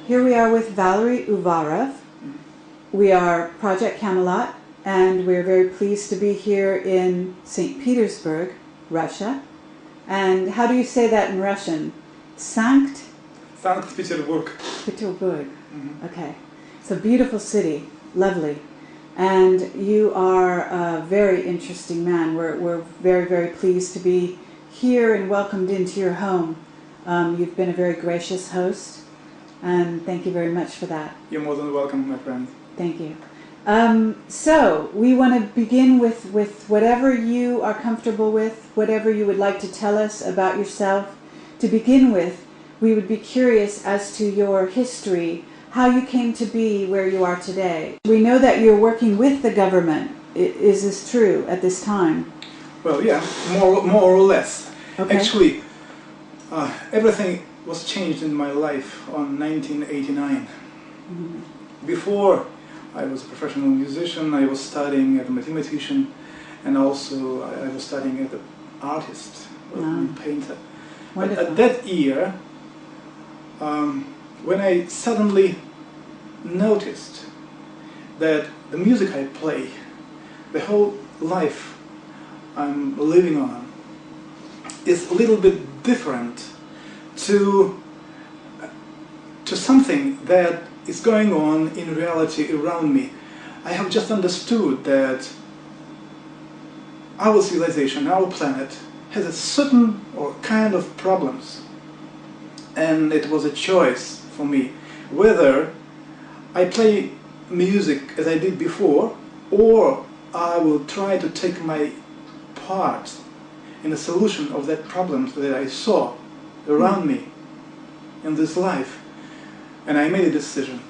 Here we are with Valery Uvarov. We are Project Camelot, and we're very pleased to be here in St. Petersburg, Russia. And how do you say that in Russian? Sankt Petersburg. Petersburg. Okay. It's a beautiful city, lovely. And you are a very interesting man. We're very, very pleased to be here and welcomed into your home. You've been a very gracious host, and thank you very much for that. You're more than welcome, my friend. Thank you. So we want to begin with whatever you are comfortable with, whatever you would like to tell us about yourself. To begin with, we would be curious as to your history, how you came to be where you are today. We know that you're working with the government. Is this true at this time? Well, yeah, more or less. Okay. Actually, everything was changed in my life on 1989. Before, I was a professional musician, I was studying as a mathematician, and also I was studying as an artist, a painter. But at that year, when I suddenly noticed that the music I play, the whole life I'm living on, is a little bit different to something that is going on in reality around me. I have just understood that our civilization, our planet, has a certain or kind of problems. And it was a choice for me whether I play music as I did before, or I will try to take my part in the solution of that problems that I saw around me in this life. And I made a decision.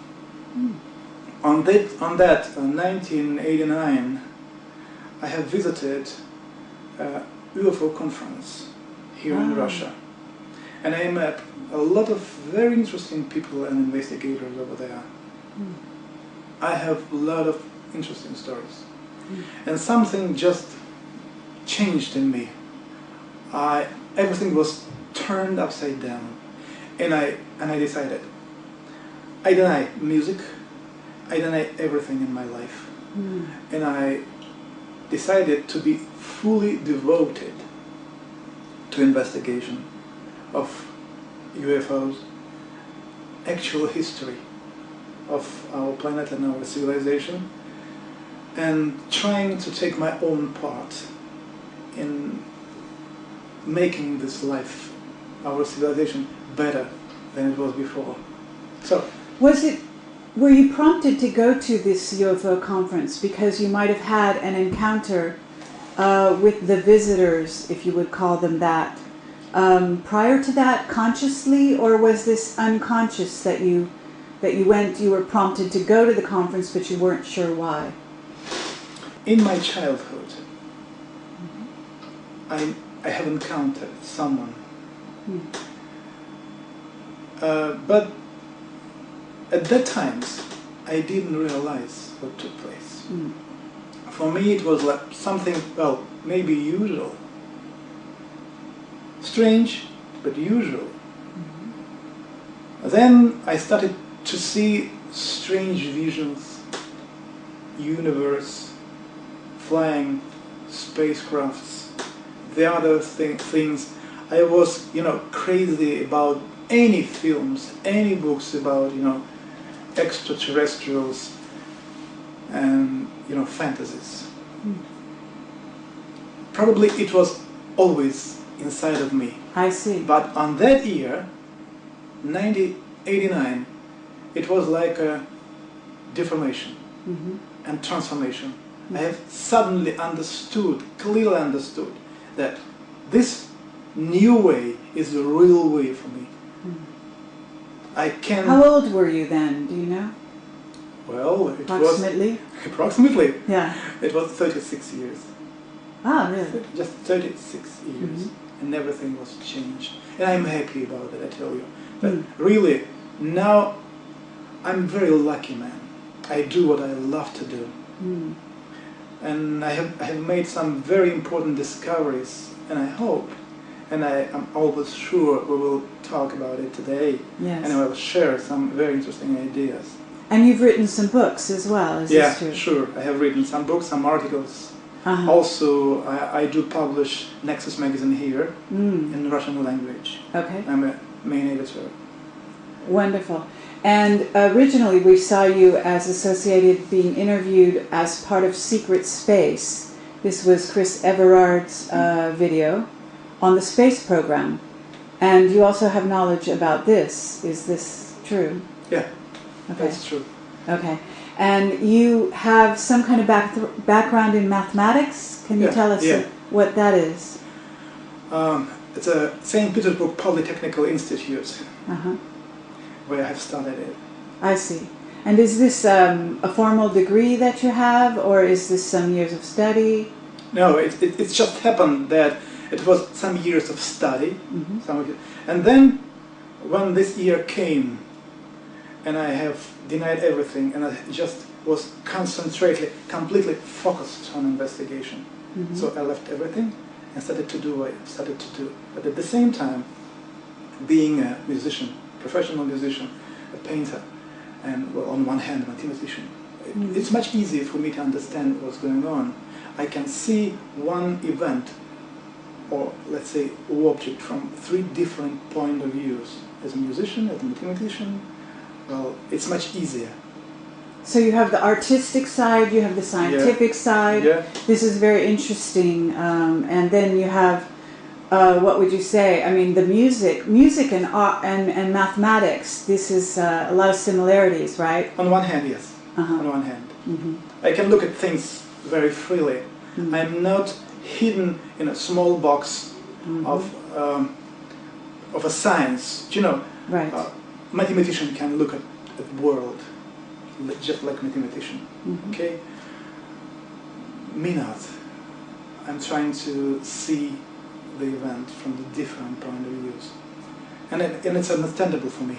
On that 1989, I have visited a UFO conference here in Russia. And I met a lot of very interesting people and investigators over there. I have a lot of interesting stories. And something just changed in me. Everything was turned upside down. And I decided, I deny music, I deny everything in my life. And I decided to be fully devoted to investigation of UFOs, actual history of our planet and our civilization, and trying to take my own part in making this life, our civilization, better than it was before. So, were you prompted to go to this UFO conference because you might have had an encounter with the visitors, if you would call them that, prior to that, consciously, or was this unconscious that you were prompted to go to the conference but you weren't sure why? In my childhood, I have encountered someone, but at that time I didn't realize what took place. For me it was like something, well, maybe usual. Strange, but usual. Then I started to see strange visions, universe, flying spacecrafts, the other things. I was, crazy about any films, any books about, extraterrestrials and, fantasies. Probably it was always inside of me. I see. But on that year, 1989, it was like a deformation and transformation. I have suddenly understood, clearly understood, that this new way is the real way for me. How old were you then, do you know? Well, it approximately? was... Approximately? Yeah. It was 36 years. Ah, really? Just 36 years. And everything was changed. And I'm happy about it, I tell you. But really, now I'm a very lucky man. I do what I love to do. And I have made some very important discoveries, and I hope and I am always sure we will talk about it today, Yes. and I will share some very interesting ideas. And you've written some books as well, is this true? Yeah, sure. I have written some books, some articles. Uh-huh. Also, I do publish Nexus magazine here in Russian language. Okay. I'm a main editor. Wonderful. And originally we saw you as associated, being interviewed as part of Secret Space. This was Chris Everard's video on the space program. And you also have knowledge about this. Is this true? Yeah, okay. That's true. Okay. And you have some kind of background in mathematics? Can you tell us what that is? It's a St. Petersburg Polytechnical Institute where I have studied it. I see. And is this a formal degree that you have, or is this some years of study? No, it just happened that it was some years of study, and then when this year came, and I have denied everything, and I just was completely focused on investigation. So I left everything and started to do what I started to do. But at the same time, being a musician, professional musician, a painter, and well, on one hand, a mathematician, it's much easier for me to understand what's going on. I can see one event, or let's say object, from 3 different point of views. As a musician, as a mathematician, well, it's much easier. So you have the artistic side, you have the scientific side. Yeah. This is very interesting. And then you have, what would you say? I mean, the music and art and mathematics. This is a lot of similarities, right? On one hand, yes. On one hand, I can look at things very freely. I'm not hidden in a small box of a science. You know, right. Mathematician can look at the world just like mathematician. Okay, me not. I'm trying to see the event from the different point of views, and it's understandable for me,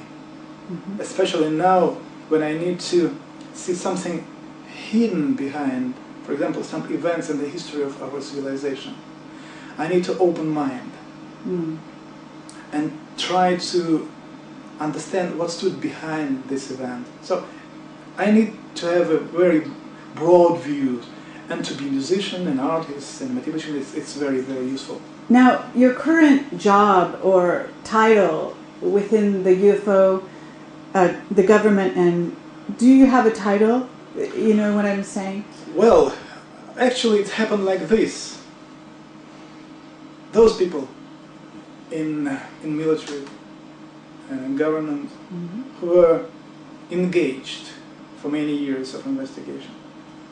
especially now when I need to see something hidden behind, for example, some events in the history of our civilization. I need to open mind and try to understand what stood behind this event. So I need to have a very broad view, and to be a musician and artist and mathematician, it's very, very useful. Now, your current job or title within the UFO, the government, and do you have a title? You know what I'm saying? Well, actually it happened like this. Those people in military and in government who were engaged for many years of investigation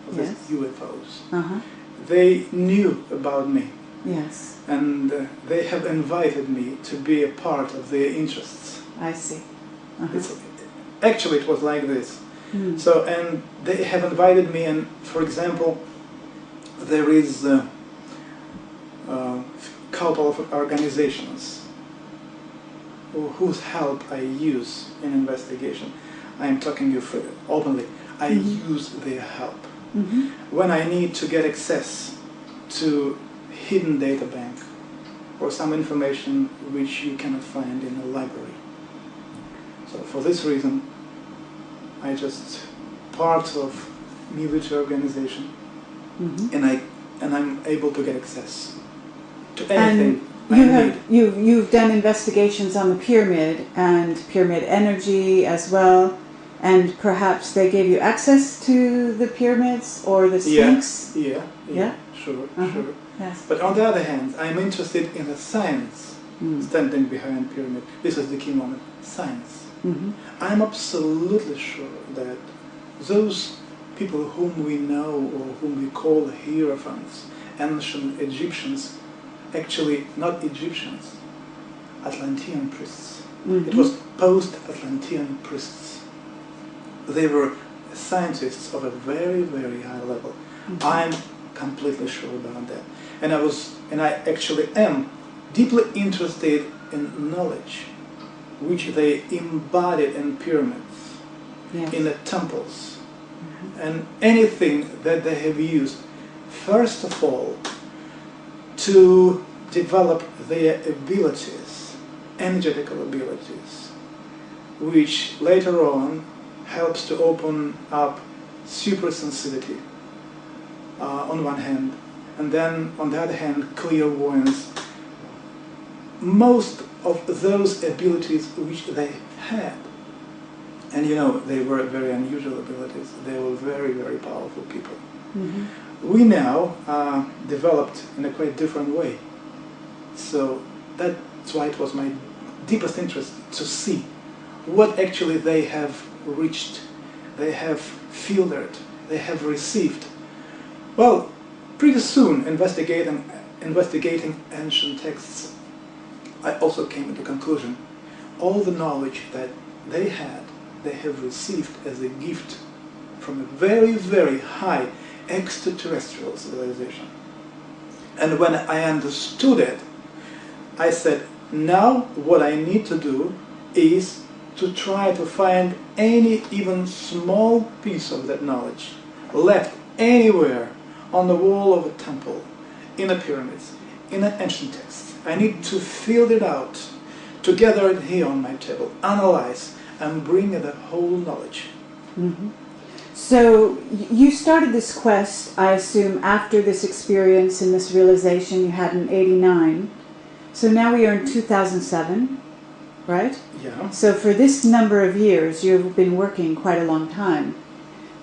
of these UFOs, they knew about me. Yes. And they have invited me to be a part of their interests. I see. Actually, it was like this. So, and they have invited me, and for example, there is a couple of organizations whose help I use in investigation. I am talking to you openly. I use their help. When I need to get access to hidden data bank or some information which you cannot find in a library. So for this reason, I just part of military organization, and I'm able to get access to anything. And you've done investigations on the pyramid and pyramid energy as well, and perhaps they gave you access to the pyramids or the Sphinx? Yeah, sure. Yes. But on the other hand, I'm interested in the science standing behind pyramid. This is the key moment, science. I'm absolutely sure that those people whom we know or whom we call hierophants, ancient Egyptians, actually not Egyptians, Atlantean priests. It was post-Atlantean priests. They were scientists of a very, very high level. I'm completely sure about that. And I actually am deeply interested in knowledge which they embodied in pyramids, in the temples, and anything that they have used, first of all, to develop their abilities, energetical abilities, which later on helps to open up supersensitivity on one hand, and then on the other hand clairvoyance. Most of those abilities which they had, and you know, they were very unusual abilities, they were very, very powerful people. Mm-hmm. We now developed in a quite different way. So that's why it was my deepest interest to see what actually they have reached, they have filtered, they have received. Well, pretty soon, investigating ancient texts, I also came to the conclusion, all the knowledge that they had, they have received as a gift from a very, very high extraterrestrial civilization. And when I understood it, I said, now what I need to do is to try to find any even small piece of that knowledge left anywhere on the wall of a temple, in a pyramid, in an ancient text. I need to fill it out, to gather it here on my table, analyze, and bring the whole knowledge. Mm-hmm. So you started this quest, I assume, after this experience and this realization you had in '89. So now we are in 2007, right? Yeah. So for this number of years, you've been working quite a long time.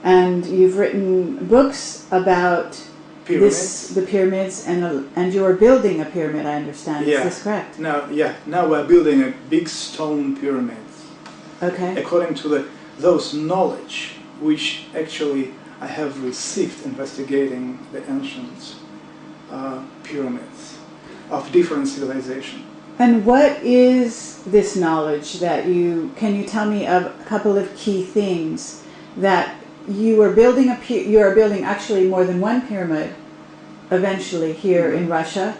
And you've written books about the pyramids, and you are building a pyramid, I understand. Yeah. Is this correct? Now we're building a big stone pyramid. Okay. According to those knowledge which actually I have received investigating the ancient pyramids of different civilizations. And what is this knowledge that can you tell me a couple of key things that you are building you are building actually more than one pyramid eventually here in Russia,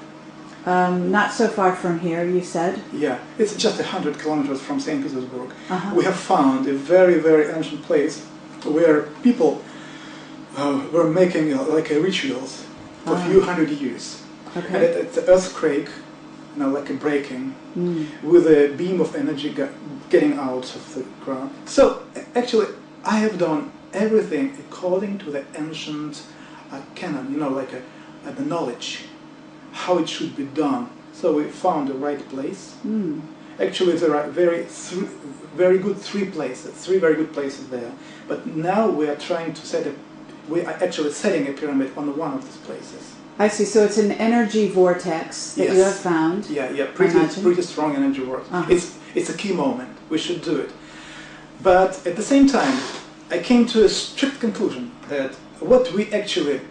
not so far from here, you said? Yeah, it's just 100 kilometers from St. Petersburg. Uh-huh. We have found a very, very ancient place where people were making like rituals for a few hundred years. Okay. And it's an earthquake, like a breaking, with a beam of energy getting out of the ground. So actually, I have done everything according to the ancient canon, the knowledge, how it should be done. So we found the right place. Actually, there are three very good places there. But now we are trying to we are actually setting a pyramid on one of these places. I see. So it's an energy vortex that you have found. Yeah, pretty strong energy vortex. Uh-huh. It's a key moment. We should do it. But at the same time, I came to a strict conclusion that what we actually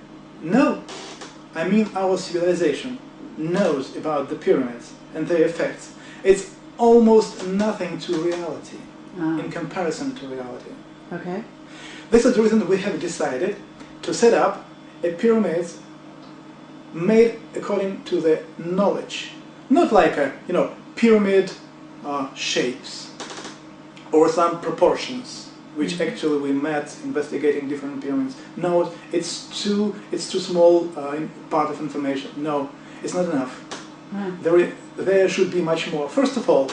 know, I mean our civilization, knows about the pyramids and their effects, it's almost nothing to reality in comparison to reality. Okay. This is the reason we have decided to set up a pyramid made according to the knowledge, not like a pyramid shapes or some proportions, which actually we met investigating different pyramids. No, it's too small part of information. No, it's not enough. There should be much more. First of all,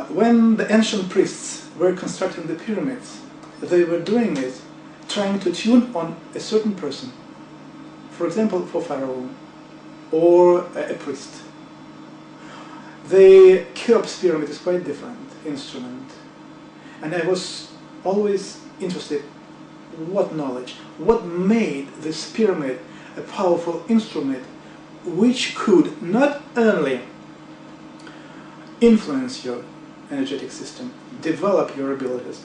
when the ancient priests were constructing the pyramids, they were doing it trying to tune on a certain person. For example, for Pharaoh or a priest. The Cheops pyramid is quite different instrument. And I was always interested in what knowledge, what made this pyramid a powerful instrument which could not only influence your energetic system, develop your abilities.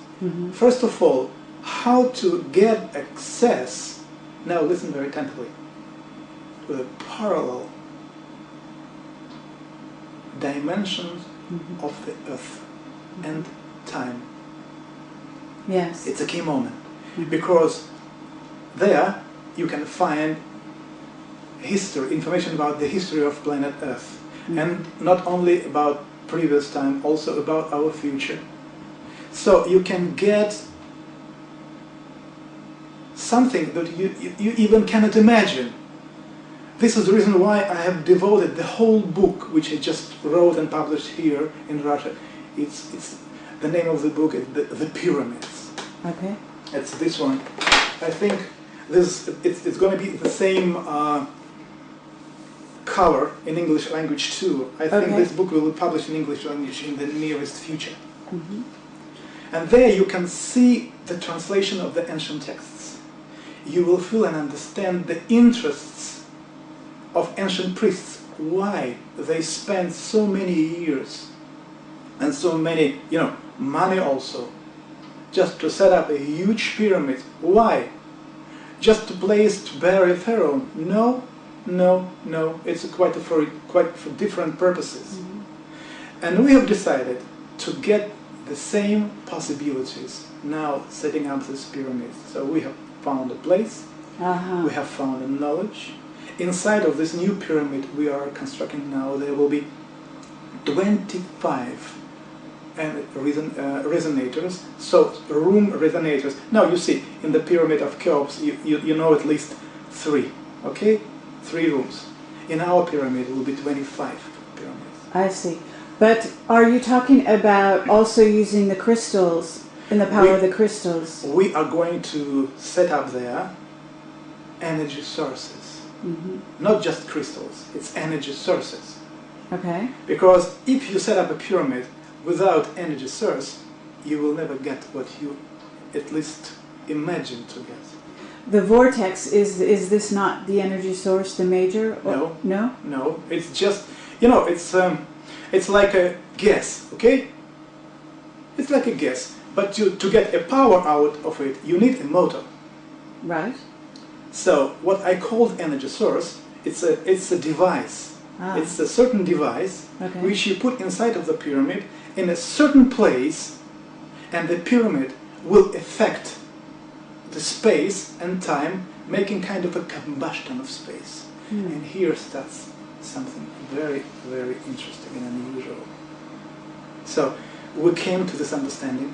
First of all, how to get access, now listen very attentively, to the parallel dimensions of the earth and time. Yes. It's a key moment, because there you can find information about the history of planet Earth, and not only about previous time, also about our future. So you can get something that you even cannot imagine this is the reason why I have devoted the whole book, which I just wrote and published here in Russia. It's the name of the book is the Pyramids. Okay. It's this one. I think it's going to be the same cover in English language too. I think this book will be published in English language in the nearest future. Mm-hmm. And there you can see the translation of the ancient texts. You will feel and understand the interests of ancient priests, why they spent so many years and so many, money also, just to set up a huge pyramid. Why? Just a place to bury pharaoh? No, it's quite for different purposes. Mm-hmm. And we have decided to get the same possibilities now setting up this pyramid. So we have found a place, we have found a knowledge. Inside of this new pyramid we are constructing now, there will be 25 resonators, so room resonators. Now you see, in the pyramid of Cheops, you know at least 3, okay? 3 rooms. In our pyramid it will be 25 pyramids. I see. But are you talking about also using the crystals, and the power of the crystals? We are going to set up there energy sources. Mm-hmm. Not just crystals, it's energy sources. Okay. Because if you set up a pyramid without energy source, you will never get what you at least imagine to get. The vortex, is this not the energy source, the major? No. No? No, it's just, it's like a gas, okay? It's like a gas, but to get a power out of it, you need a motor. Right. So what I called energy source, it's a device. Ah. It's a certain device which you put inside of the pyramid in a certain place, and the pyramid will affect the space and time, making kind of a combustion of space. And here starts something very, very interesting and unusual. So we came to this understanding,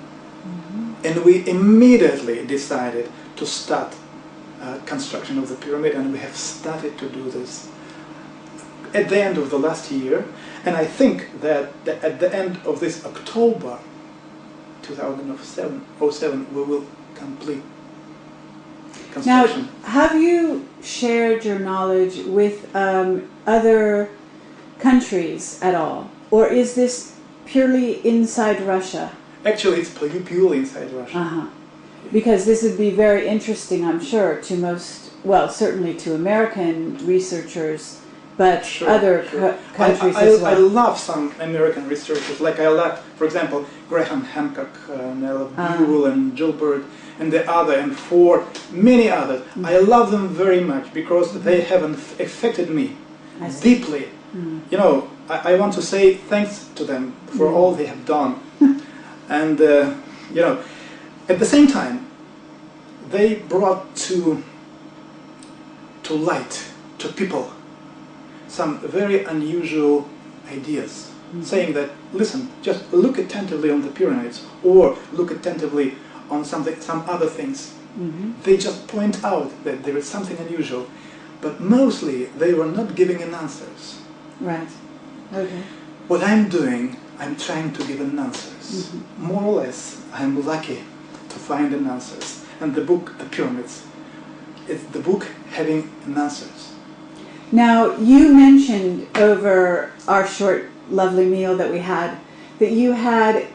and we immediately decided to start construction of the pyramid, and we have started to do this at the end of the last year. And I think that at the end of this October 2007 we will complete construction. Now, have you shared your knowledge with other countries at all? Or is this purely inside Russia? Actually, it's purely inside Russia. Uh-huh. Because this would be very interesting, I'm sure, to most, well, certainly to American researchers, but other countries as well. I love some American researchers, like I love, for example, Graham Hancock, and I love Buell and Gilbert, and the other, and many others. I love them very much because they have affected me deeply. I want to say thanks to them for all they have done. And, at the same time, they brought to light, to people, some very unusual ideas, saying that, listen, just look attentively on the pyramids, or look attentively on some other things. They just point out that there is something unusual, but mostly they were not giving an answers. Right. Okay. What I'm doing, I'm trying to give an answers. More or less, I'm lucky to find an answers. And the book, The Pyramids, is the book having an answers. Now, you mentioned over our short, lovely meal that we had, that you had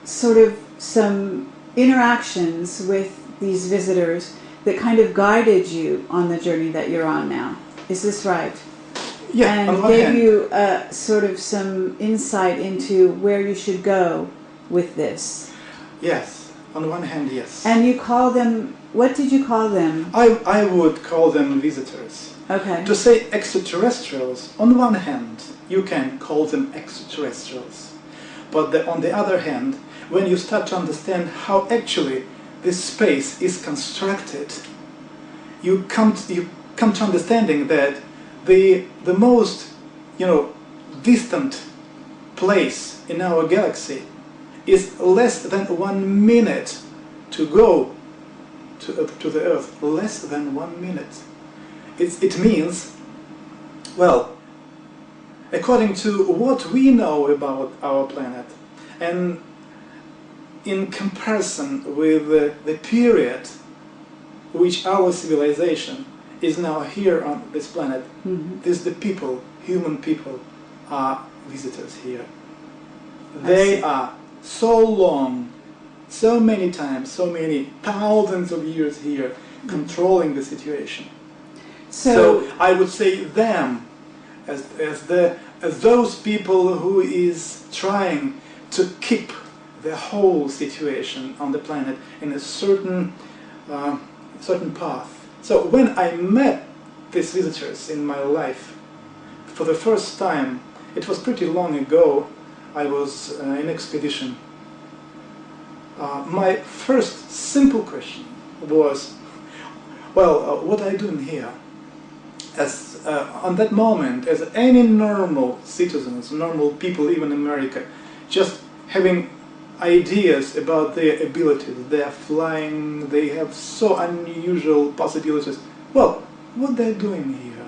sort of some interactions with these visitors that kind of guided you on the journey that you're on now. Is this right? Yeah, and gave you sort of some insight into where you should go with this. Yes, on one hand, yes. And you call them, what did you call them? I would call them visitors. Okay. To say extraterrestrials, on one hand, you can call them extraterrestrials. But on the other hand, when you start to understand how actually this space is constructed, you come to understanding that the most, distant place in our galaxy is less than 1 minute to go to the Earth. Less than 1 minute. it means, well, according to what we know about our planet, and in comparison with the period which our civilization is now here on this planet, the people, human people, are visitors here. They are so long, so many times, so many thousands of years here, controlling the situation. So I would say them as those people who is trying to keep the whole situation on the planet in a certain path. So when I met these visitors in my life for the first time, it was pretty long ago. I was in expedition. My first simple question was, well, what are you doing here? As on that moment, as any normal citizens, normal people, even in America, just having ideas about their abilities, they are flying, they have so unusual possibilities. Well, what they're doing here?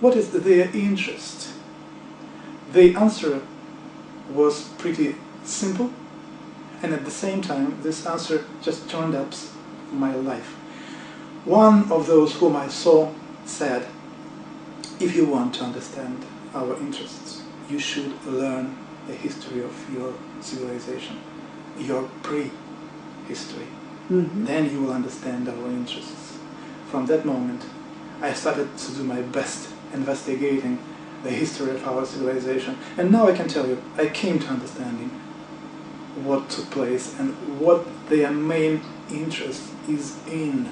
What is their interest? The answer was pretty simple, and at the same time, this answer just turned up my life. One of those whom I saw said, if you want to understand our interests, you should learn the history of your civilization, your pre-history. Then you will understand our interests. From that moment, I started to do my best investigating the history of our civilization. And now I can tell you, I came to understanding what took place and what their main interest is in.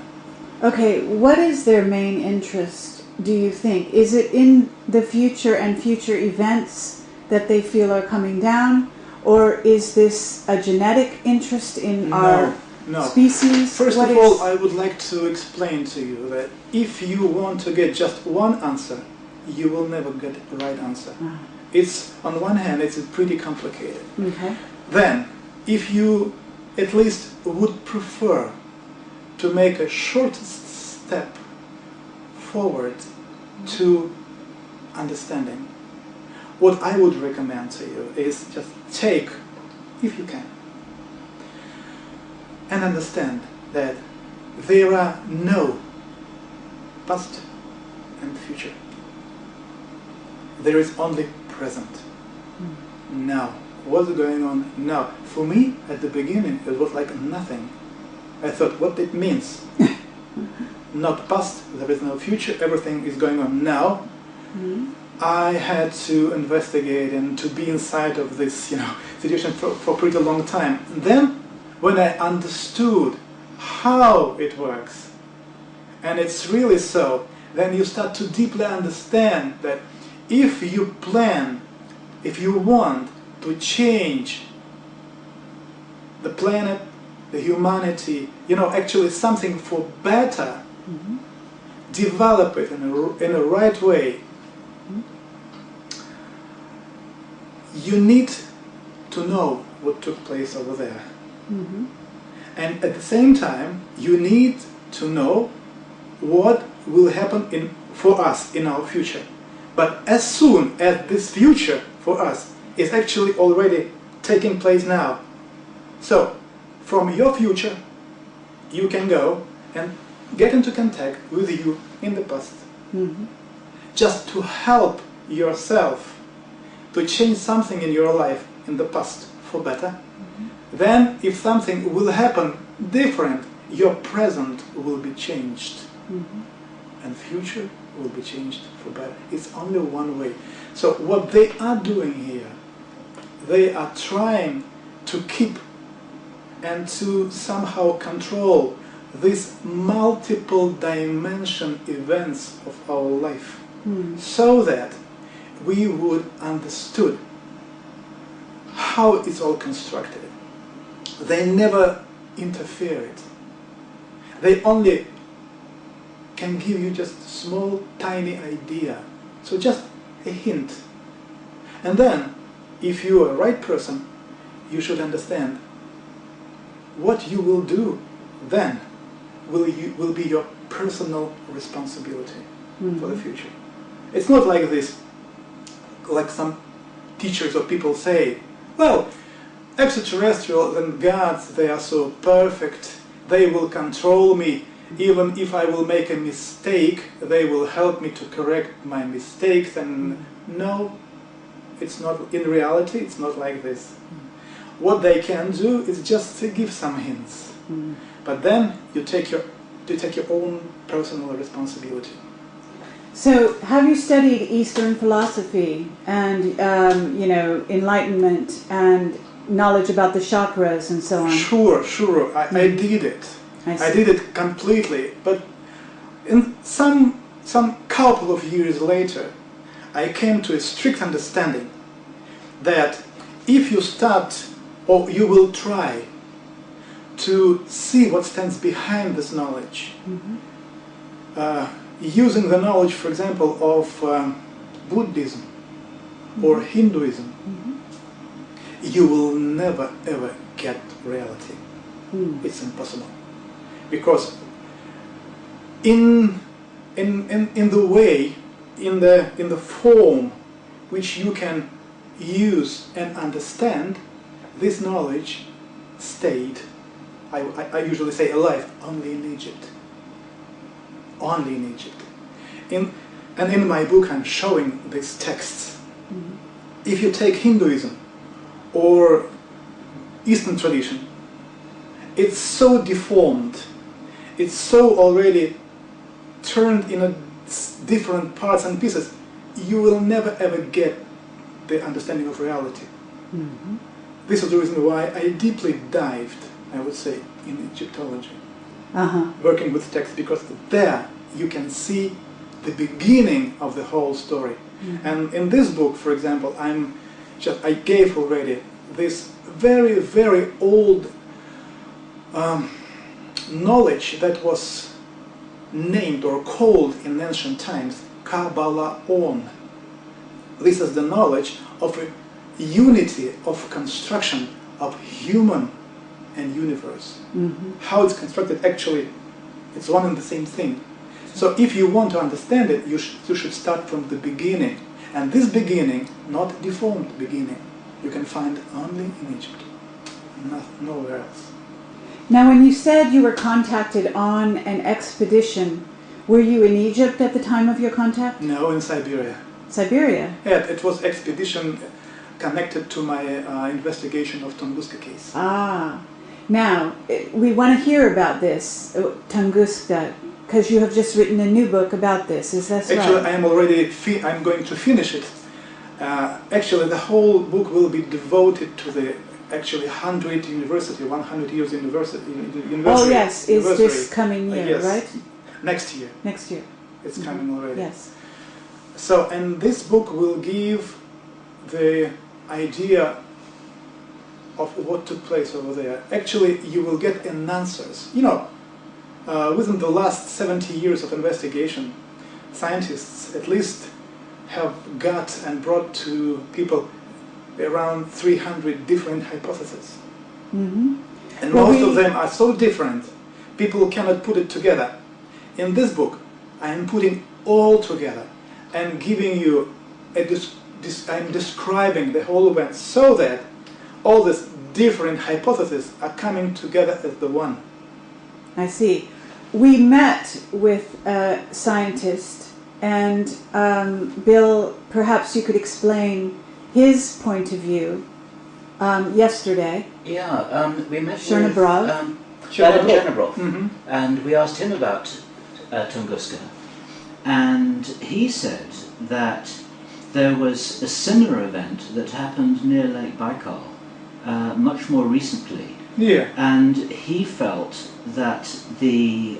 Okay, what is their main interest, do you think? Is it in the future and future events that they feel are coming down? Or is this a genetic interest in our species? First of all, I would like to explain to you that if you want to get just one answer, you will never get the right answer. It's, on one hand, it's pretty complicated. Okay. Then, if you at least would prefer to make a short step forward to understanding, what I would recommend to you is just take, if you can, and understand that there are no past and future. There is only present. Now. What's going on now? For me, at the beginning, it was like nothing. I thought, what it means? Not past, there is no future, everything is going on now. I had to investigate and to be inside of this, situation for pretty long time. And then, when I understood how it works, and it's really so, then you start to deeply understand that if you plan, if you want to change the planet, the humanity, actually something for better, develop it in a right way, you need to know what took place over there. And at the same time, you need to know what will happen for us in our future. But as soon as this future for us is actually already taking place now. So, from your future, you can go and get into contact with you in the past. Just to help yourself to change something in your life in the past for better. Then, if something will happen different, your present will be changed. And future will be changed for better. It's only one way. So what they are doing here, they are trying to keep and to somehow control these multiple dimension events of our life, so that we would understood how it's all constructed. They never interfered. They only can give you just a small, tiny idea. So just a hint. And then, if you are a right person, you should understand what you will do then will be your personal responsibility. for the future. It's not like this, like some teachers or people say, well, extraterrestrials and gods, they are so perfect, they will control me, even if I will make a mistake, they will help me to correct my mistakes. And no, it's not, in reality, it's not like this. What they can do is just to give some hints. But then you take your own personal responsibility. So, have you studied Eastern philosophy and, you know, enlightenment and knowledge about the chakras and so on? Sure. I did it. I did it completely. But in some couple of years later, I came to a strict understanding that if you start, or you will try to see what stands behind this knowledge, using the knowledge, for example, of Buddhism or Hinduism, you will never ever get reality. It's impossible, because in the way, in the form which you can use and understand, this knowledge stayed, I usually say, alive only in Egypt. Only in Egypt. And in my book I'm showing these texts. If you take Hinduism or Eastern tradition, it's so deformed, it's so already turned in different parts and pieces, you will never ever get the understanding of reality. This is the reason why I deeply dived, I would say, in Egyptology. Working with text, because there you can see the beginning of the whole story. And in this book, for example, I gave already this very, very old knowledge that was named or called in ancient times Kabbalah-on. This is the knowledge of a unity of construction of human and universe. How it's constructed, actually, it's one and the same thing. So if you want to understand it, you should start from the beginning. And this beginning, not deformed beginning, you can find only in Egypt, nowhere else. Now, when you said you were contacted on an expedition, were you in Egypt at the time of your contact? No, in Siberia. Siberia? Yeah, it was expedition connected to my investigation of Tunguska case. Now, we want to hear about this, Tunguska, because you have just written a new book about this. Is that right? Actually, I am already. I'm going to finish it. Actually, the whole book will be devoted to the 100 years university. Oh yes, is this coming year, yes. Right? Next year. Next year. It's coming already. Yes. So, and this book will give the idea of what took place over there. Actually, you will get answers. You know, within the last 70 years of investigation, scientists at least have got and brought to people around 300 different hypotheses. And most of them are so different, people cannot put it together. In this book, I am putting all together and giving you I'm describing the whole event so that all these different hypotheses are coming together as the one. I see. We met with a scientist, and Bill, perhaps you could explain his point of view yesterday. Yeah, we met Chernobrov. with Chernobrov, and we asked him about Tunguska, and he said that there was a similar event that happened near Lake Baikal much more recently. Yeah. And he felt that the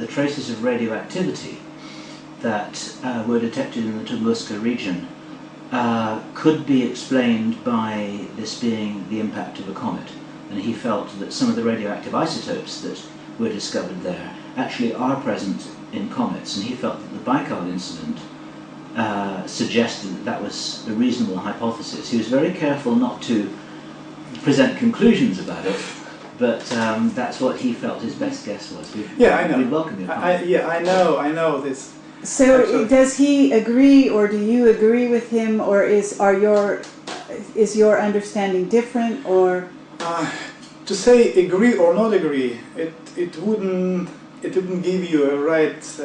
traces of radioactivity that were detected in the Tunguska region could be explained by this being the impact of a comet. And he felt that some of the radioactive isotopes that were discovered there actually are present in comets, and he felt that the Baikal incident suggested that that was a reasonable hypothesis. He was very careful not to present conclusions about it, but that's what he felt his best guess was. Yeah, I know. We welcome your comment. I know this. So Absolutely. does he agree, or do you agree with him, or is your understanding different, or? To say agree or not agree, it wouldn't give you a right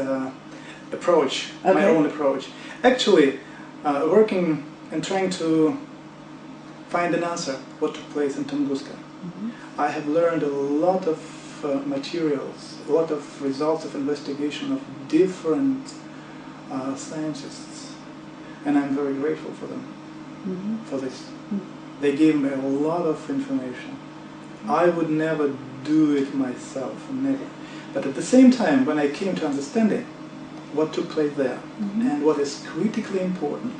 approach, my Okay. own approach. Actually, working and trying to find an answer what took place in Tunguska, I have learned a lot of materials, a lot of results of investigation of different scientists, and I'm very grateful for them for this. They gave me a lot of information. I would never do it myself, never. But at the same time, when I came to understanding what took place there, and what is critically important,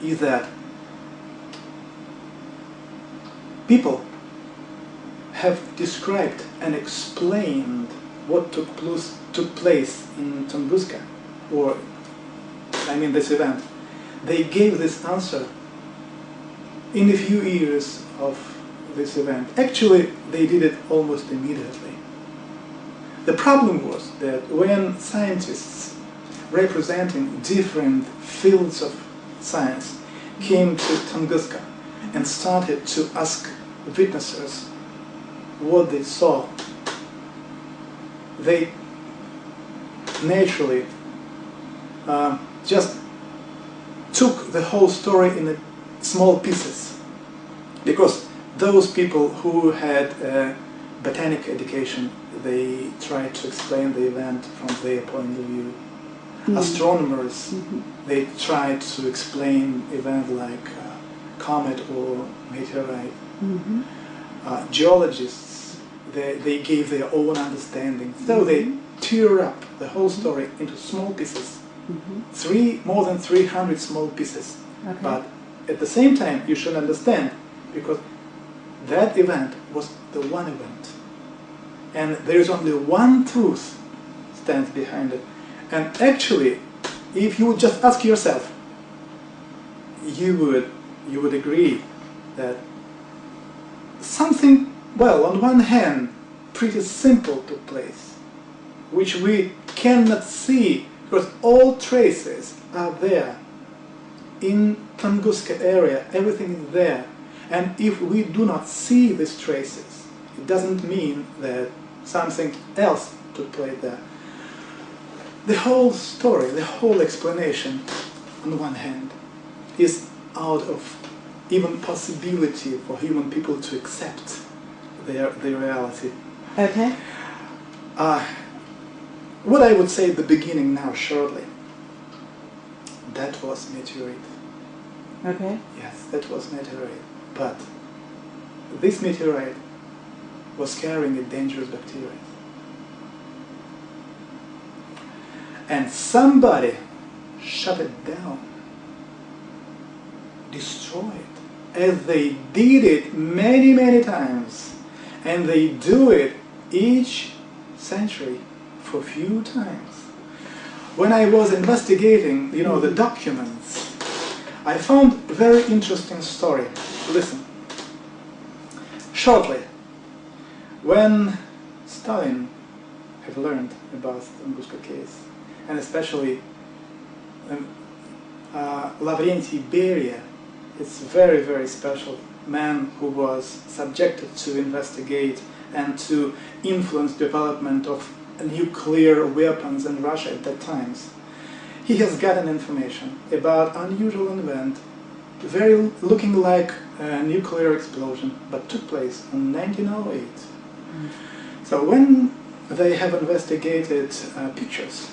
is that people have described and explained what took place in Tunguska, or, I mean, this event. They gave this answer in a few years of this event. Actually, they did it almost immediately. The problem was that when scientists representing different fields of science came to Tunguska and started to ask witnesses what they saw, they naturally just took the whole story in small pieces, because those people who had a botanic education, they tried to explain the event from their point of view. Astronomers, they tried to explain events like comet or meteorite. Geologists, they gave their own understanding. So they tear up the whole story into small pieces, more than 300 small pieces. Okay. But at the same time, you should understand, because that event was the one event, and there is only one truth stands behind it. And actually, if you would just ask yourself, you would agree that something, well, on one hand, pretty simple took place, which we cannot see, because all traces are there. In Tunguska area, everything is there. And if we do not see these traces, it doesn't mean that something else took place there. The whole story, the whole explanation, on the one hand, is out of even possibility for human people to accept their reality. Okay. What I would say at the beginning now, shortly, that was meteorite. Okay. Yes, that was meteorite. But this meteorite was carrying a dangerous bacteria. And somebody shut it down, destroyed it, as they did it many, many times. And they do it each century for a few times. When I was investigating, the documents, I found a very interesting story. Listen. Shortly, when Stalin have learned about the Tunguska case, and especially Lavrentiy Beria, it's a very, very special man who was subjected to investigate and to influence development of nuclear weapons in Russia at that time. He has gotten information about unusual event, very looking like a nuclear explosion, but took place in 1908. So when they have investigated pictures,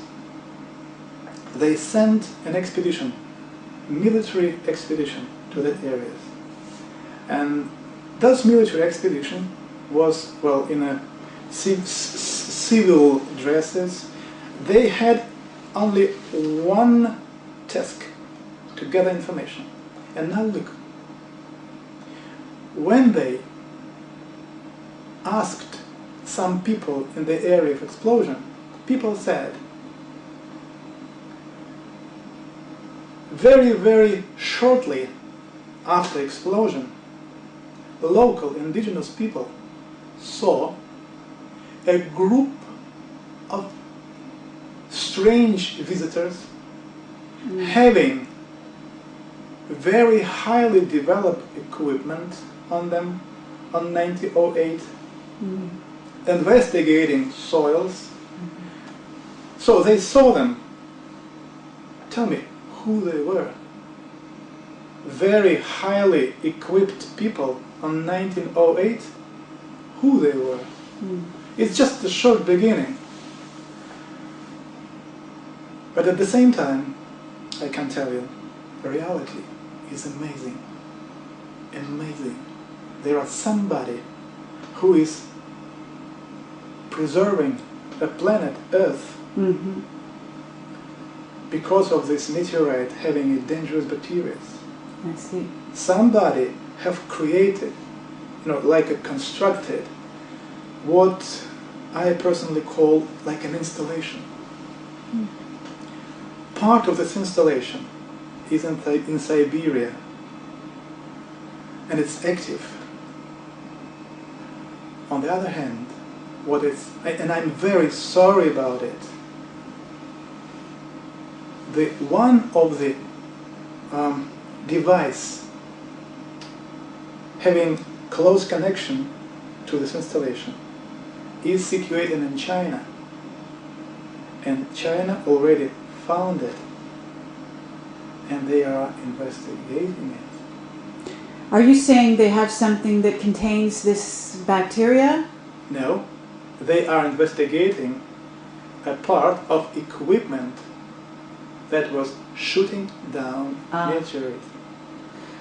they sent an expedition, military expedition, to that area. And this military expedition was, well, in a civil dresses. They had only one task: to gather information. And now look, when they asked some people in the area of explosion, people said, very, very shortly after explosion, the local indigenous people saw a group of strange visitors having very highly developed equipment on them on 1908, investigating soils. So they saw them. Tell me who they were. Very highly equipped people on 1908, who they were. It's just a short beginning. But at the same time, I can tell you, the reality is amazing. Amazing. There are somebody who is preserving the planet Earth because of this meteorite having dangerous bacteria. I see. Somebody have created, like a constructed, what I personally call like an installation. Part of this installation is in Siberia, and it's active. On the other hand, and I'm very sorry about it, one of the device having close connection to this installation is situated in China, and China already found it, and they are investigating it. Are you saying they have something that contains this bacteria? No, they are investigating a part of equipment that was shooting down meteorite.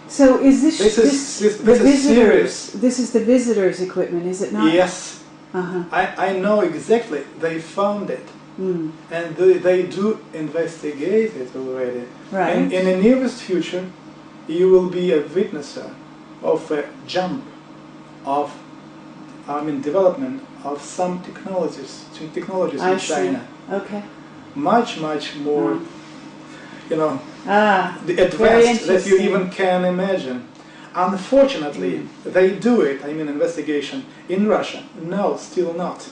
So is this the visitors? This is the visitors' equipment, is it not? Yes. I know exactly. They found it, and they do investigate it already. Right. And in the nearest future, you will be a witness of a jump of, development of some technologies in China. Okay. Much more, the very advanced that you even can imagine. Unfortunately, they do it, investigation in Russia. No, still not.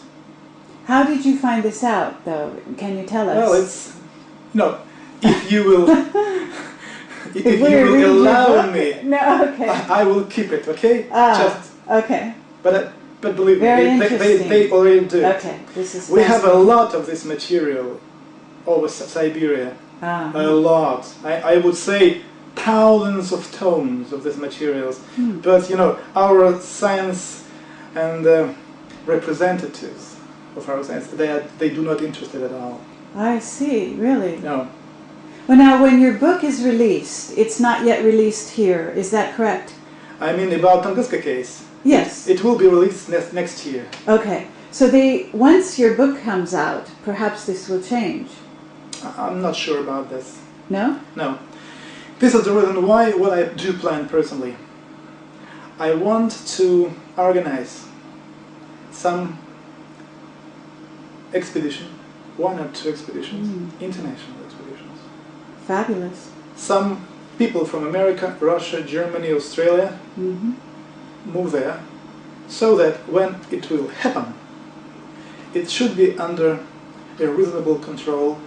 How did you find this out, though? Can you tell us? Well, it's, if you will, if you will allow me, no, okay. I will keep it, okay? Okay. But believe Very me, they already do. Okay, this is. We have a lot of this material over Siberia. A lot. I would say thousands of tons of these materials. But our science and representatives of our science, they do not interested at all. I see. Really? No. Well, now, when your book is released, it's not yet released here. Is that correct? About Tunguska case. Yes. It will be released next year. Okay. So once your book comes out, perhaps this will change. I'm not sure about this. No? No. This is the reason why what I do plan personally. I want to organize some expedition, 1 or 2 expeditions, international expeditions. Fabulous. Some people from America, Russia, Germany, Australia move there, so that when it will happen, it should be under a reasonable control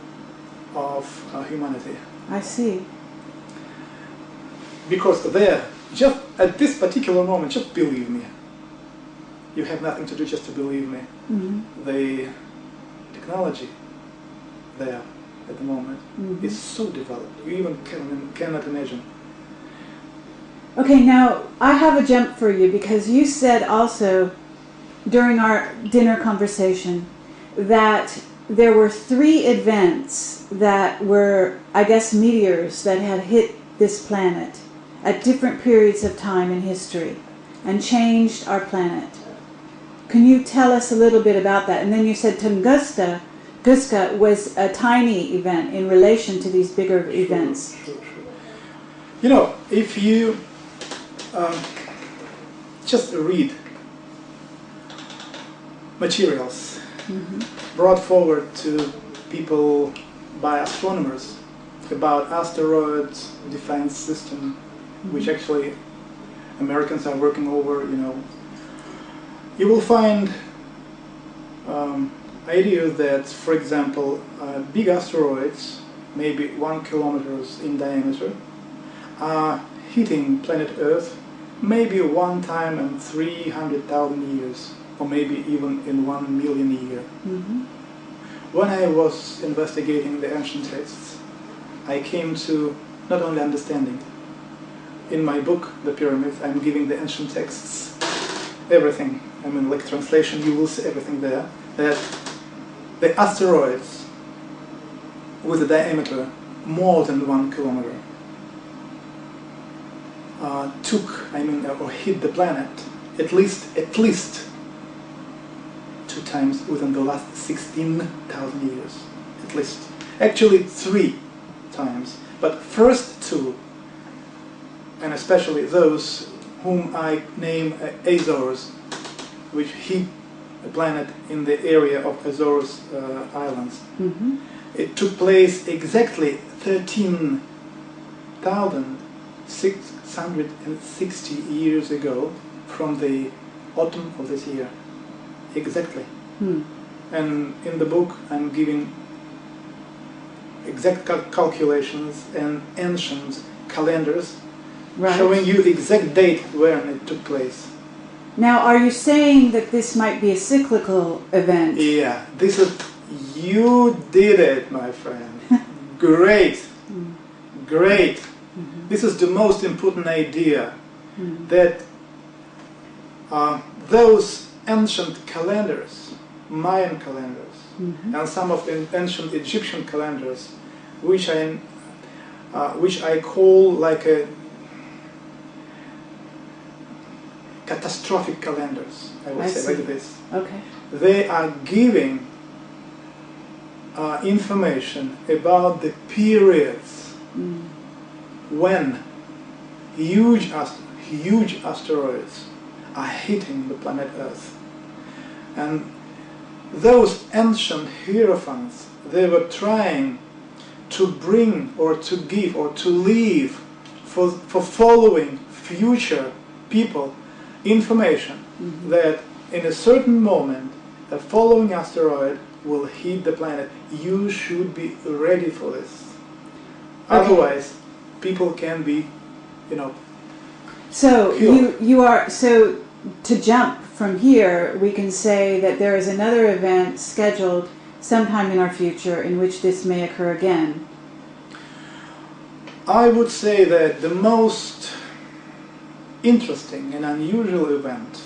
of humanity. I see. Because there, just at this particular moment, just believe me. You have nothing to do just to believe me. The technology there at the moment is so developed, you even cannot imagine. Okay, now I have a jump for you, because you said also during our dinner conversation that there were 3 events that were, I guess, meteors that had hit this planet at different periods of time in history and changed our planet. Can you tell us a little bit about that? And then you said Tunguska was a tiny event in relation to these bigger events. Sure. If you just read materials brought forward to people by astronomers about asteroids defense system, which actually Americans are working over, you will find idea that, for example, big asteroids, maybe 1 kilometer in diameter, are hitting planet Earth maybe one time in 300,000 years, or maybe even in 1 million years. Mm-hmm. When I was investigating the ancient texts, I came to not only understanding. In my book, The Pyramids, I'm giving the ancient texts everything. I mean, like translation, you will see everything there. That the asteroids with a diameter more than 1 kilometer or hit the planet at least 2 times within the last 16,000 years, at least. Actually 3 times, but first 2, and especially those whom I name Azores, which hit the planet in the area of Azores Islands. Mm-hmm. It took place exactly 13,660 years ago from the autumn of this year. Exactly. And in the book I'm giving exact calculations and ancient calendars, Right. showing you the exact date when it took place. Now, are you saying that this might be a cyclical event? Yeah, this is, you did it, my friend. Great, great. Mm-hmm. This is the most important idea, Mm-hmm. that those ancient calendars, Mayan calendars, Mm-hmm. and some of the ancient Egyptian calendars, which I call like a catastrophic calendars, I would say see. like this. Okay. They are giving information about the periods when huge asteroids are hitting the planet Earth. And those ancient hierophants, they were trying to bring or to give or to leave for following future people information that in a certain moment a following asteroid will hit the planet. You should be ready for this. Okay. Otherwise, people can be, So killed. you are, so to jump from here, we can say that there is another event scheduled sometime in our future in which this may occur again. I would say that the most interesting and unusual event,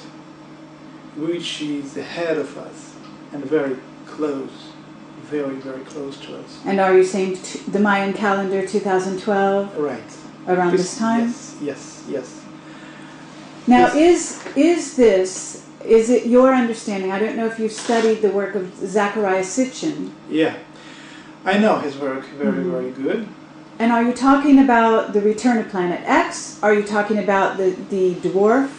which is ahead of us and very close, very, very close to us. And are you saying the Mayan calendar 2012, Right. around this time? Yes. Now, Yes. is it your understanding, I don't know if you've studied the work of Zecharia Sitchin, Yeah. I know his work very, very good. and are you talking about the return of Planet X? Are you talking about the dwarf,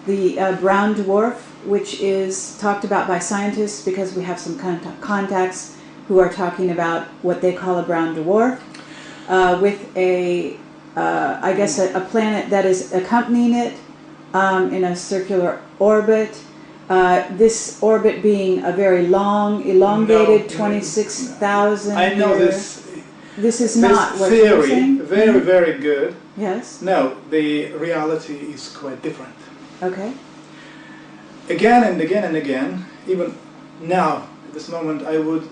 the brown dwarf, which is talked about by scientists because we have some contacts who are talking about what they call a brown dwarf, with I guess a planet that is accompanying it in a circular orbit. This orbit being a very long, elongated 26,000 I know year. this. This is This not what you're theory, saying? very, very good. Yes. No, the reality is quite different. Okay. Again and again and again, even now, at this moment, I would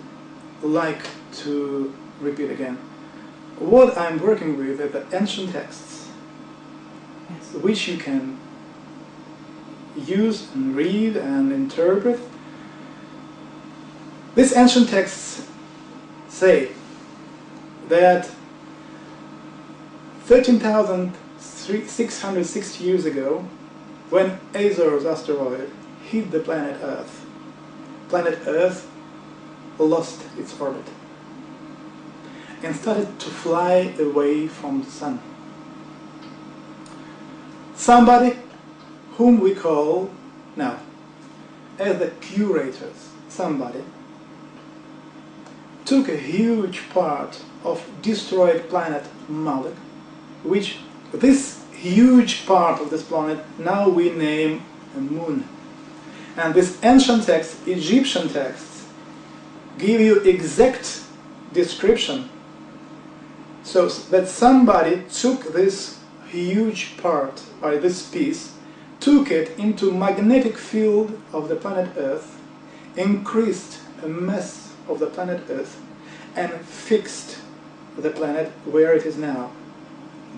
like to repeat again. What I'm working with are the ancient texts, Yes. which you can use and read and interpret. These ancient texts say that 13,660 years ago, when Azores asteroid hit the planet Earth lost its orbit and started to fly away from the sun. Somebody whom we call now as the curators, somebody took a huge part of destroyed planet Malik, which this huge part of this planet now we name a moon. And this ancient text, Egyptian texts, give you exact description, so that somebody took this huge part, or this piece, took it into magnetic field of the planet Earth, increased the mass of the planet Earth, and fixed the planet where it is now.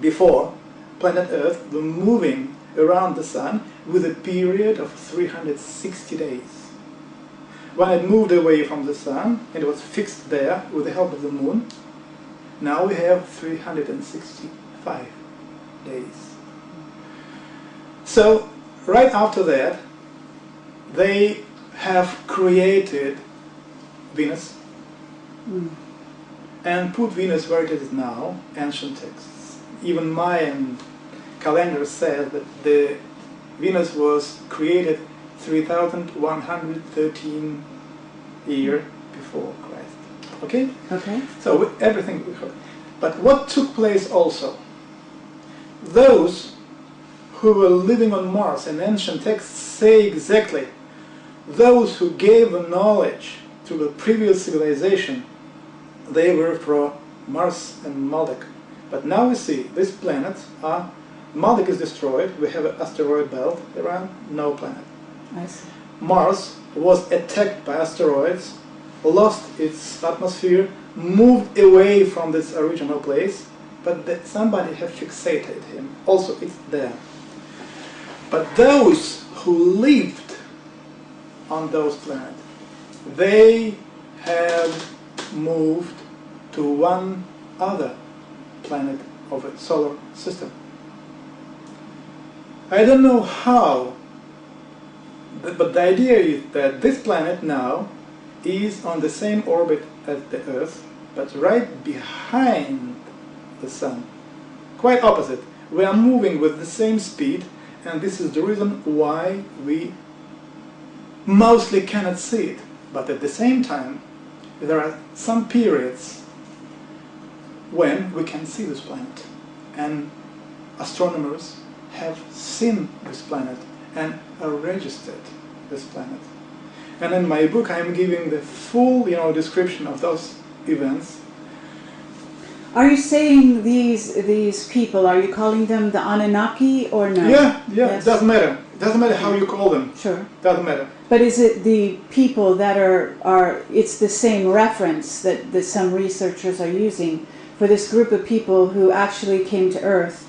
Before, planet Earth was moving around the Sun with a period of 360 days. When it moved away from the Sun, it was fixed there with the help of the Moon. Now we have 365 days. So, right after that, they have created Venus and put Venus where it is now, ancient texts. Even Mayan calendar says that the Venus was created 3,113 years before Christ. Okay? Okay. So everything we heard. But what took place also? Those who were living on Mars, and ancient texts say exactly, those who gave the knowledge to the previous civilization, they were from Mars and Marduk. But now we see these planets are, Marduk is destroyed, we have an asteroid belt around, no planet. I see. Mars was attacked by asteroids, lost its atmosphere, moved away from this original place, but that somebody had fixated him. Also, it's there. But those who lived on those planets, they have moved to one other planet of a solar system. I don't know how, but the idea is that this planet now is on the same orbit as the Earth, but right behind the Sun. Quite opposite. We are moving with the same speed, and this is the reason why we mostly cannot see it. But at the same time, there are some periods when we can see this planet, and astronomers have seen this planet and registered this planet. And in my book I am giving the full description of those events. Are you saying these people, are you calling them the Anunnaki or no? Yeah, Yes. It doesn't matter. It doesn't matter how you call them. Sure. Doesn't matter. But is it the people that are it's the same reference that some researchers are using for this group of people who actually came to Earth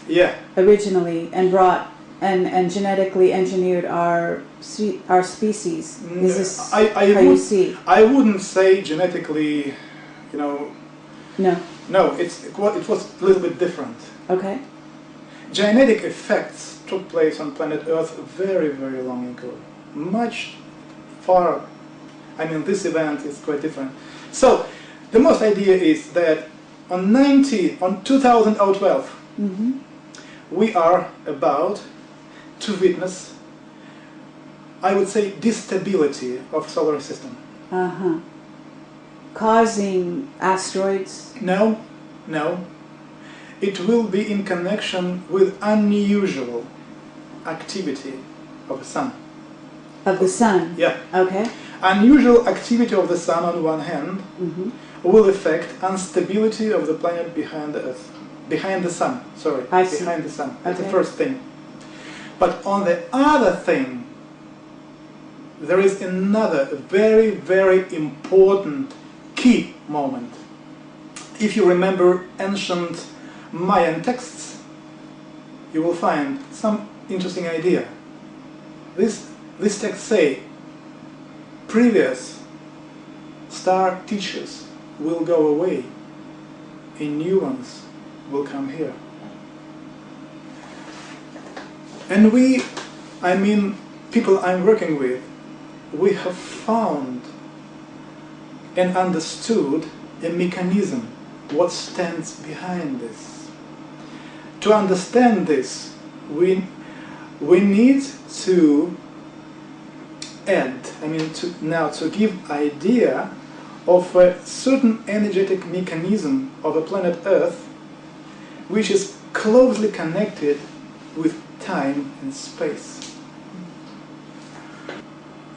originally and brought and genetically engineered our species? Is this how you see? I wouldn't say genetically, No. No, it was a little bit different. Okay. Genetic effects took place on planet Earth very, very long ago. Much far. I mean, this event is quite different. So, the most idea is that on 2012, we are about to witness, I would say, destability of solar system. Causing asteroids? No. It will be in connection with unusual activity of the Sun. Of the Sun? Yeah. Okay. Unusual activity of the Sun on one hand will affect instability of the planet behind the Earth. Behind the Sun, sorry. I see. Behind the Sun. That's Okay. the first thing. But on the other thing, there is another very, very important key moment. If you remember ancient Mayan texts, you will find some interesting idea. This texts say, previous star teachers will go away, and new ones will come here. And people I'm working with, we have found and understood a mechanism, what stands behind this. To understand this, we need to add, to give idea of a certain energetic mechanism of a planet Earth, which is closely connected with time and space.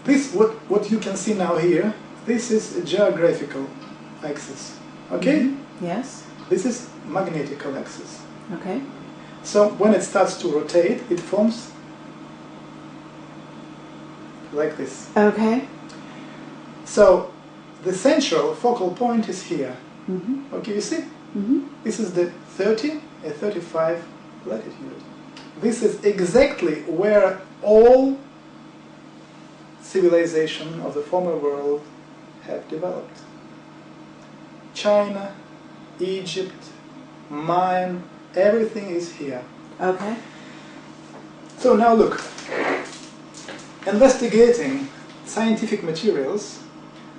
This, what you can see now here, This is a geographical axis, okay? Mm-hmm. Yes. This is magnetical axis. Okay. So when it starts to rotate, it forms like this. Okay. So the central focal point is here. Mm-hmm. Okay, you see? Mm-hmm. This is the 30 and 35 latitude. This is exactly where all civilization of the former world have developed. China, Egypt, Mayan, everything is here. Okay. So now look, investigating scientific materials,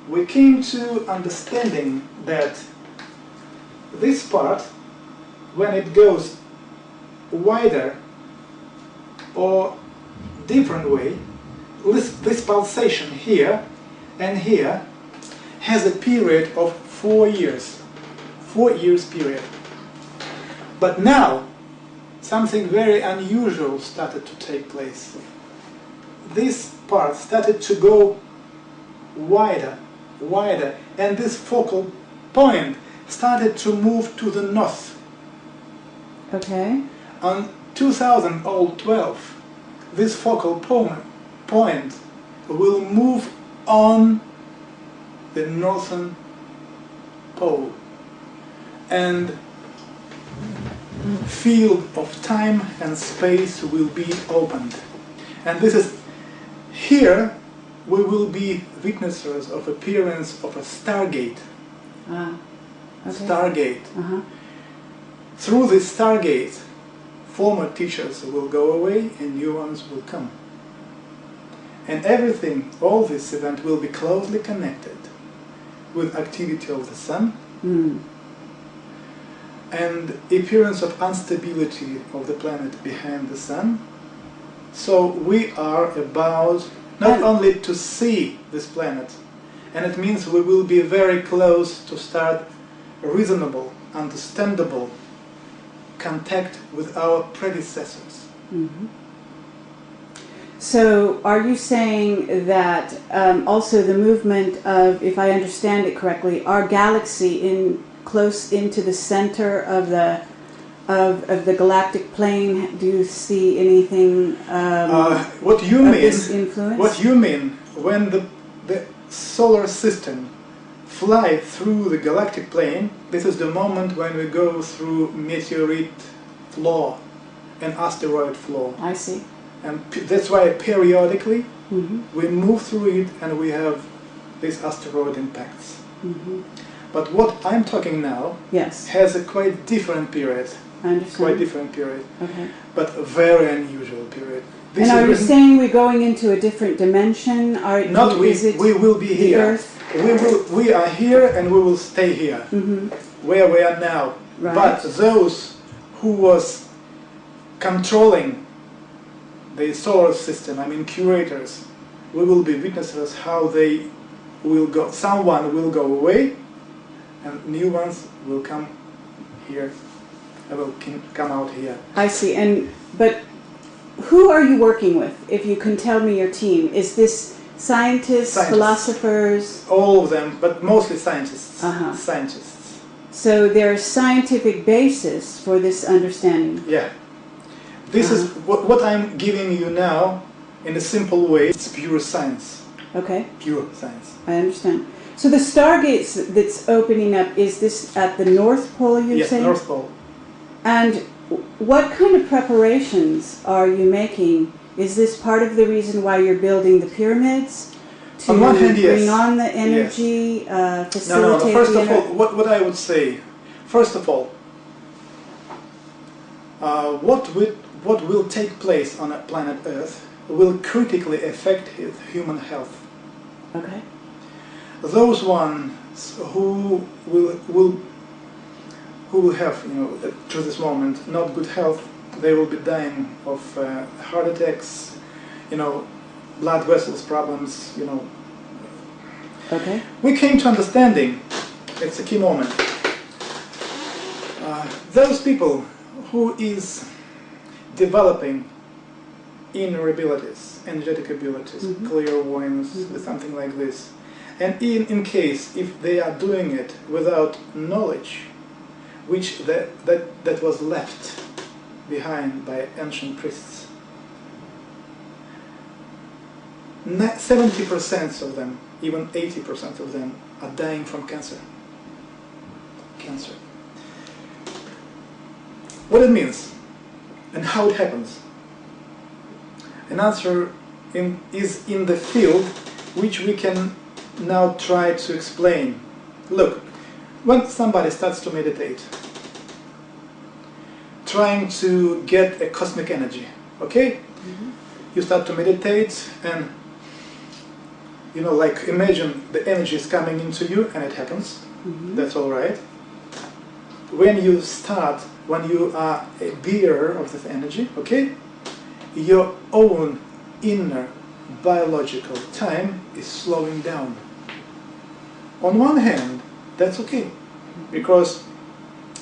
we came to understanding that this part, when it goes wider or different way, this pulsation here and here has a period of 4 years. 4 years period. But now something very unusual started to take place. This part started to go wider, wider, and this focal point started to move to the north. Okay. On 2012, this focal point will move on the northern pole, and field of time and space will be opened. And this is here we will be witnesses of appearance of a stargate. Ah. Okay. Stargate. Uh-huh. Through this stargate, former teachers will go away and new ones will come. And everything, all this event will be closely connected with activity of the sun and appearance of instability of the planet behind the sun. So we are about not only to see this planet, and it means we will be very close to start reasonable, understandable contact with our predecessors. Mm-hmm. So are you saying that also the movement of, if I understand it correctly, our galaxy close into the center of the galactic plane, do you see anything what you of mean, this influence? What you mean when the solar system fly through the galactic plane, this is the moment when we go through meteorite flow and asteroid flow. I see. And that's why periodically we move through it and we have these asteroid impacts. But what I'm talking now has a quite different period. I understand. Quite different period. Okay. But a very unusual period. And are you saying we're going into a different dimension? Not we. We will be here. Earth? We are here and we will stay here, where we are now. Right. But those who was controlling the solar system, I mean curators, we will be witnesses how they will go. Someone will go away, and new ones will come here. Will come out here. I see. But who are you working with? If you can tell me your team, is this scientists, philosophers? All of them, but mostly scientists. Scientists. So there's scientific basis for this understanding. Yeah. This is what I'm giving you now in a simple way. It's pure science. Okay. Pure science. I understand. So the stargates that's opening up, is this at the North Pole, you say? Yes, North Pole. And what kind of preparations are you making? Is this part of the reason why you're building the pyramids? To on one hand, bring on the energy, facilitate No. First of all, what I would say, first of all, what will take place on planet Earth will critically affect human health. Okay. Those ones who will have, to this moment, not good health, they will be dying of heart attacks, blood vessels problems, Okay. We came to understanding, it's a key moment, those people who is developing inner abilities, energetic abilities, clairvoyance, something like this, And in case if they are doing it without knowledge, which that was left behind by ancient priests, 70% of them, even 80% of them, are dying from cancer. Cancer. What it means and how it happens. An answer is in the field which we can now try to explain. Look, when somebody starts to meditate, trying to get a cosmic energy, okay? Mm-hmm. You start to meditate and, you know, like imagine the energy is coming into you and it happens. Mm-hmm. That's all right. When you are a bearer of this energy, okay, your own inner biological time is slowing down. On one hand, that's okay, because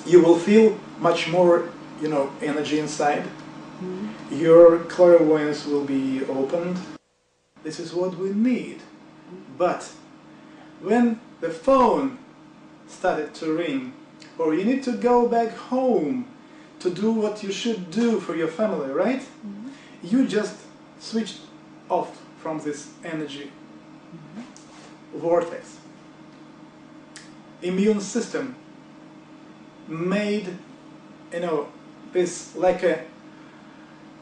you will feel much more, you know, energy inside. Mm-hmm. Your clairvoyance will be opened. This is what we need. But when the phone started to ring, or you need to go back home to do what you should do for your family, right? Mm-hmm. You just switched off from this energy vortex. Immune system made, you know, this like a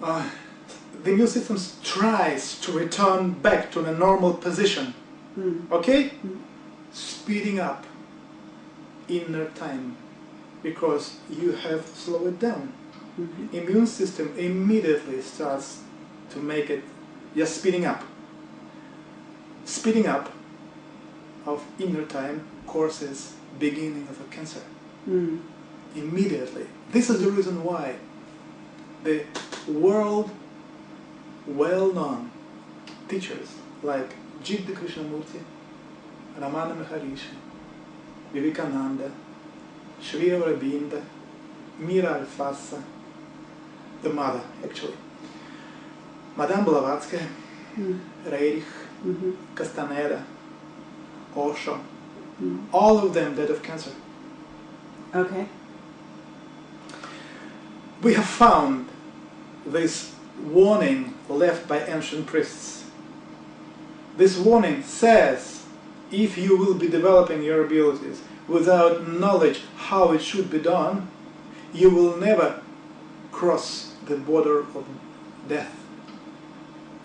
the immune system tries to return back to the normal position. Okay? Speeding up inner time because you have slowed it down. Immune system immediately starts to make it just speeding up. Speeding up of inner time causes beginning of a cancer. Immediately. This is the reason why the world well-known teachers like Jiddu Krishnamurti, Ramana Maharishi, Vivekananda, Sri Aurobindo, Mira Alfassa, the mother actually, Madame Blavatsky, Reich, Castaneda, Osho, all of them died of cancer. Okay. We have found this warning left by ancient priests. This warning says, if you will be developing your abilities without knowledge how it should be done, you will never cross the border of death.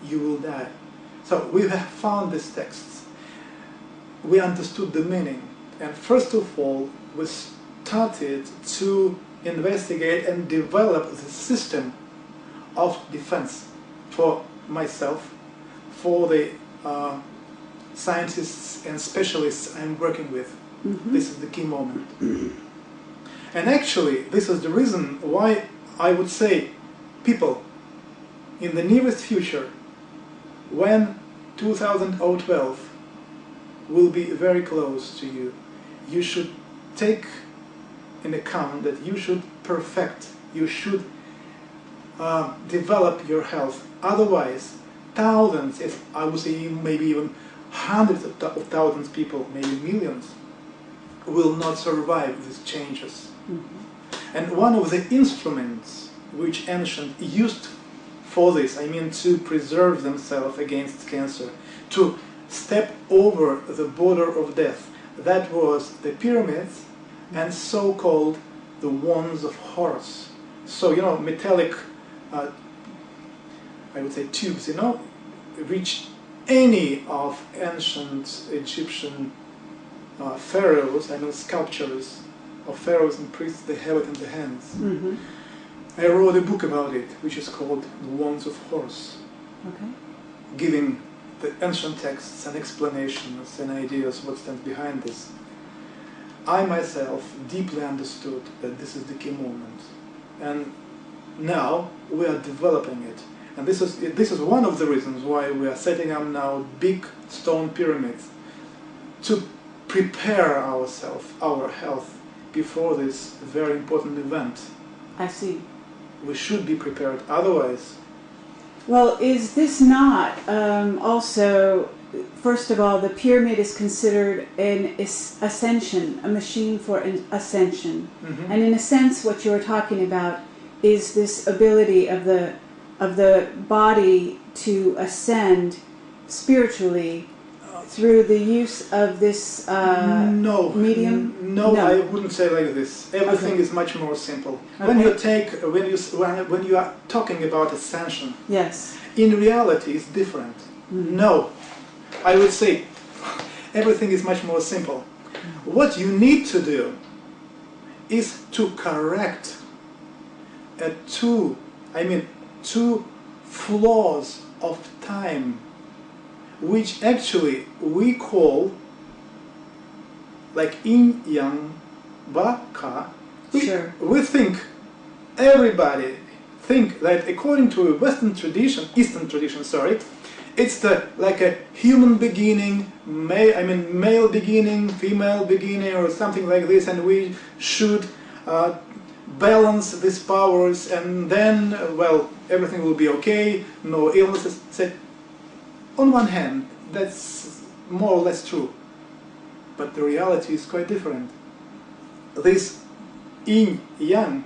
You will die. So we have found these texts. We understood the meaning. And first of all, we started to investigate and develop the system of defense for myself, for the scientists and specialists I'm working with. This is the key moment. And actually, this is the reason why I would say people in the nearest future, when 2012 will be very close to you, you should take in account that you should perfect, you should develop your health. Otherwise, thousands, if I would say maybe even hundreds of thousands of people, maybe millions, will not survive these changes. And one of the instruments which ancient used for this, I mean to preserve themselves against cancer, to step over the border of death, that was the pyramids and so-called the wands of Horus. So, you know, metallic, I would say tubes, you know, which any of ancient Egyptian pharaohs, I know sculptures of pharaohs and priests, they have it in their hands. I wrote a book about it, which is called The Wands of Horus, giving the ancient texts and explanations and ideas what stands behind this. I myself deeply understood that this is the key moment, and now we are developing it. And this is one of the reasons why we are setting up now big stone pyramids to prepare ourselves, our health, before this very important event. I see. We should be prepared, otherwise. Well, is this not also first of all, the pyramid is considered an ascension, a machine for an ascension. Mm-hmm. And in a sense, what you're talking about is this ability of the body to ascend spiritually through the use of this medium? No, I wouldn't say like this. Everything is much more simple. When you are talking about ascension, yes, in reality it's different. No, I would say everything is much more simple. What you need to do is to correct two flaws of time, which actually we call like yin, yang, ba, ka. Sure. We think, everybody think that according to a Western tradition, Eastern tradition, sorry, it's like a human beginning, male beginning, female beginning, or something like this, and we should balance these powers, and then, well, everything will be okay, no illnesses. On one hand, that's more or less true, but the reality is quite different. These yin, yang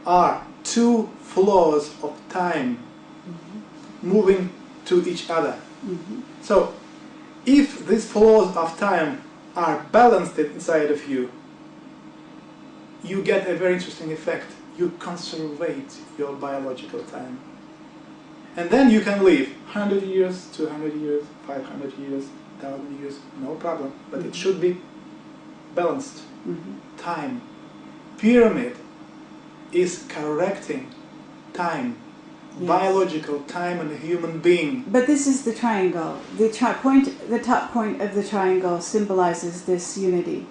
are two flaws of time moving to each other. So, if these flaws of time are balanced inside of you, you get a very interesting effect. You conserve your biological time. And then you can live 100 years, 200 years, 500 years, 1,000 years, no problem. But it should be balanced. Time. Pyramid is correcting time. Yes. Biological time in a human being. But this is the triangle. The top point of the triangle symbolizes this unity.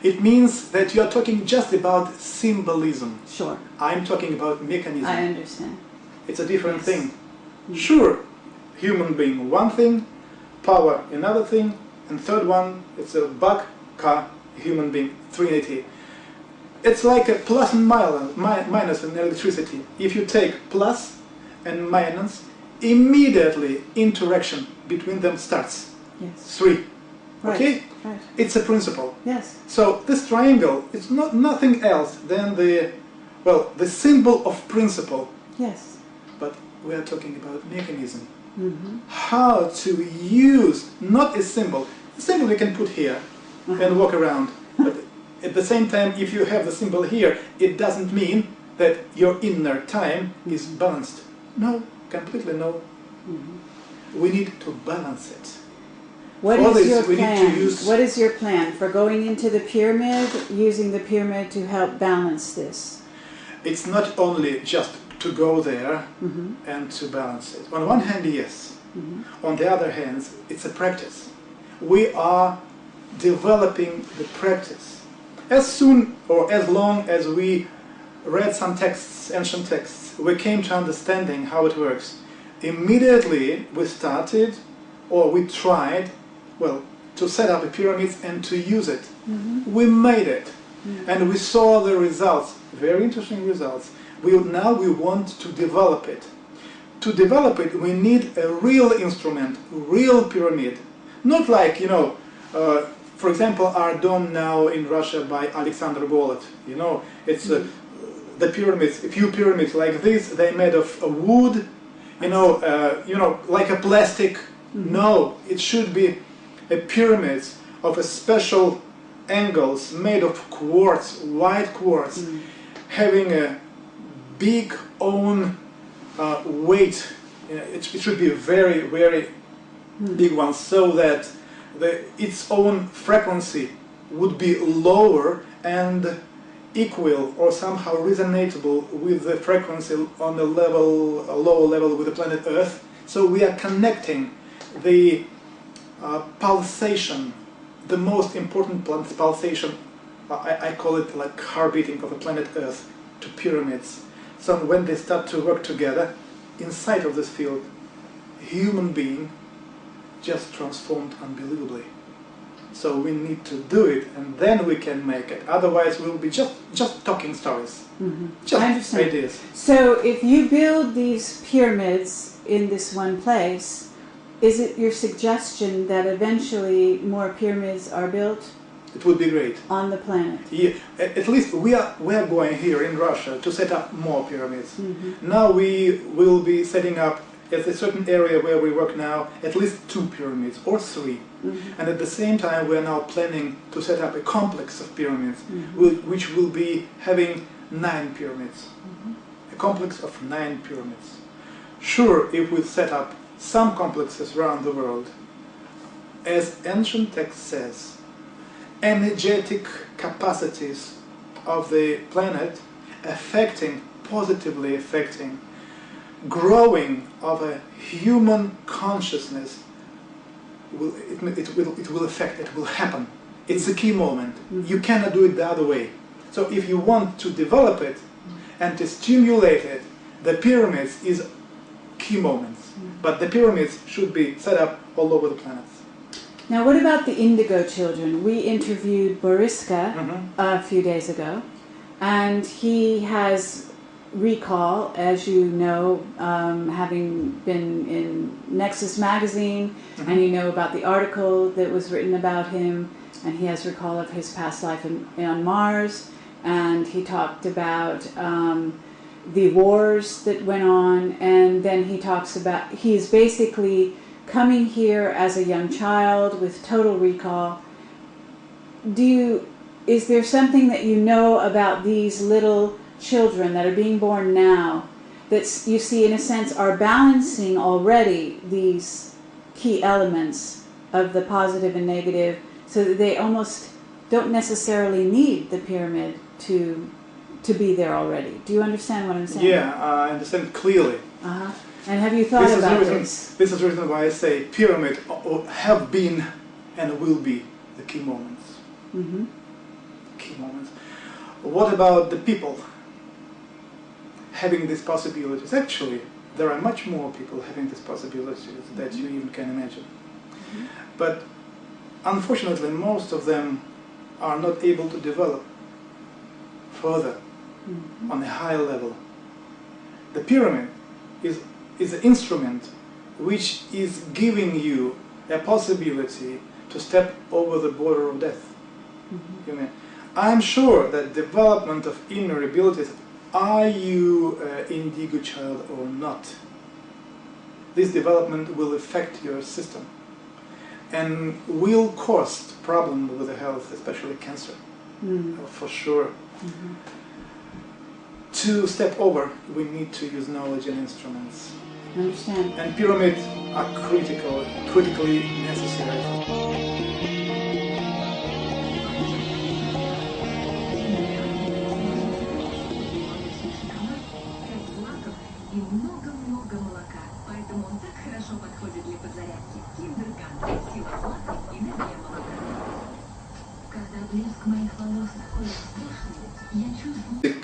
It means that you are talking just about symbolism. Sure. I'm talking about mechanism. I understand. It's a different thing. Sure, human being one thing, power another thing, and third one, it's a bak, ka, human being, trinity. It's like a plus and minus in electricity. If you take plus and minus, immediately interaction between them starts. Yes. Three. Right. Okay? Right. It's a principle. Yes. So this triangle is nothing else than the symbol of principle. Yes. But we are talking about mechanism. How to use, not a symbol. The symbol you can put here and walk around. But at the same time, if you have the symbol here, it doesn't mean that your inner time is balanced. No, completely no. We need to balance it. What is your plan? What is your plan for going into the pyramid, using the pyramid to help balance this? It's not only just to go there and to balance it. On one hand, yes. On the other hand, it's a practice. We are developing the practice. As soon or as long as we read some texts, ancient texts, we came to understanding how it works. Immediately we started, or we tried, to set up a pyramid and to use it. We made it, and we saw the results, very interesting results. Now we want to develop it. To develop it, we need a real instrument, real pyramid. Not like, for example, our dome now in Russia by Alexander Golod. It's the pyramids, a few pyramids like this, they're made of wood, like a plastic. No, it should be a pyramid of a special angles made of quartz, white quartz, having a big own weight. It should be a very, very big one, so that its own frequency would be lower and equal or somehow resonatable with the frequency on a lower level with the planet Earth. So we are connecting the pulsation, the most important pulsation, I call it like heartbeating of the planet Earth, to pyramids. So when they start to work together, inside of this field, human being just transformed unbelievably. So we need to do it, and then we can make it. Otherwise, we'll be just talking stories, just ideas. So if you build these pyramids in this one place, is it your suggestion that eventually more pyramids are built? It would be great. On the planet? Yeah, at least we are going here in Russia to set up more pyramids. Mm-hmm. Now we will be setting up at a certain area where we work now at least 2 pyramids or 3. Mm-hmm. And at the same time we are now planning to set up a complex of pyramids, Mm-hmm. which will be having 9 pyramids. Mm-hmm. A complex of 9 pyramids. Sure, if we set up some complexes around the world, as ancient text says, energetic capacities of the planet positively affecting growing of a human consciousness, it will happen. It's a key moment. Mm-hmm. You cannot do it the other way. So if you want to develop it and to stimulate it, the pyramids is key moments. Mm-hmm. But the pyramids should be set up all over the planet. Now, what about the indigo children? We interviewed Boriska a few days ago, and he has recall, as you know, having been in Nexus magazine, and you know about the article that was written about him, and he has recall of his past life on Mars, and he talked about the wars that went on, and then he talks about, he's basically coming here as a young child with total recall. Is there something that you know about these little children that are being born now that you see in a sense are balancing already these key elements of the positive and negative, so that they almost don't necessarily need the pyramid to be there already? Do you understand what I'm saying? Yeah, I understand clearly. Uh-huh. And have you thought about this? This is the reason why I say pyramid have been and will be the key moments. Mm-hmm. Key moments. What about the people having these possibilities? Actually, there are much more people having these possibilities that you even can imagine. Mm-hmm. But unfortunately, most of them are not able to develop further on a higher level. The pyramid is an instrument which is giving you a possibility to step over the border of death. Mm-hmm. You mean, I'm sure that development of inner abilities, are you an indigo child or not, this development will affect your system and will cause problems with the health, especially cancer, for sure. Mm-hmm. To step over, we need to use knowledge and instruments. I understand. And pyramids are critically necessary.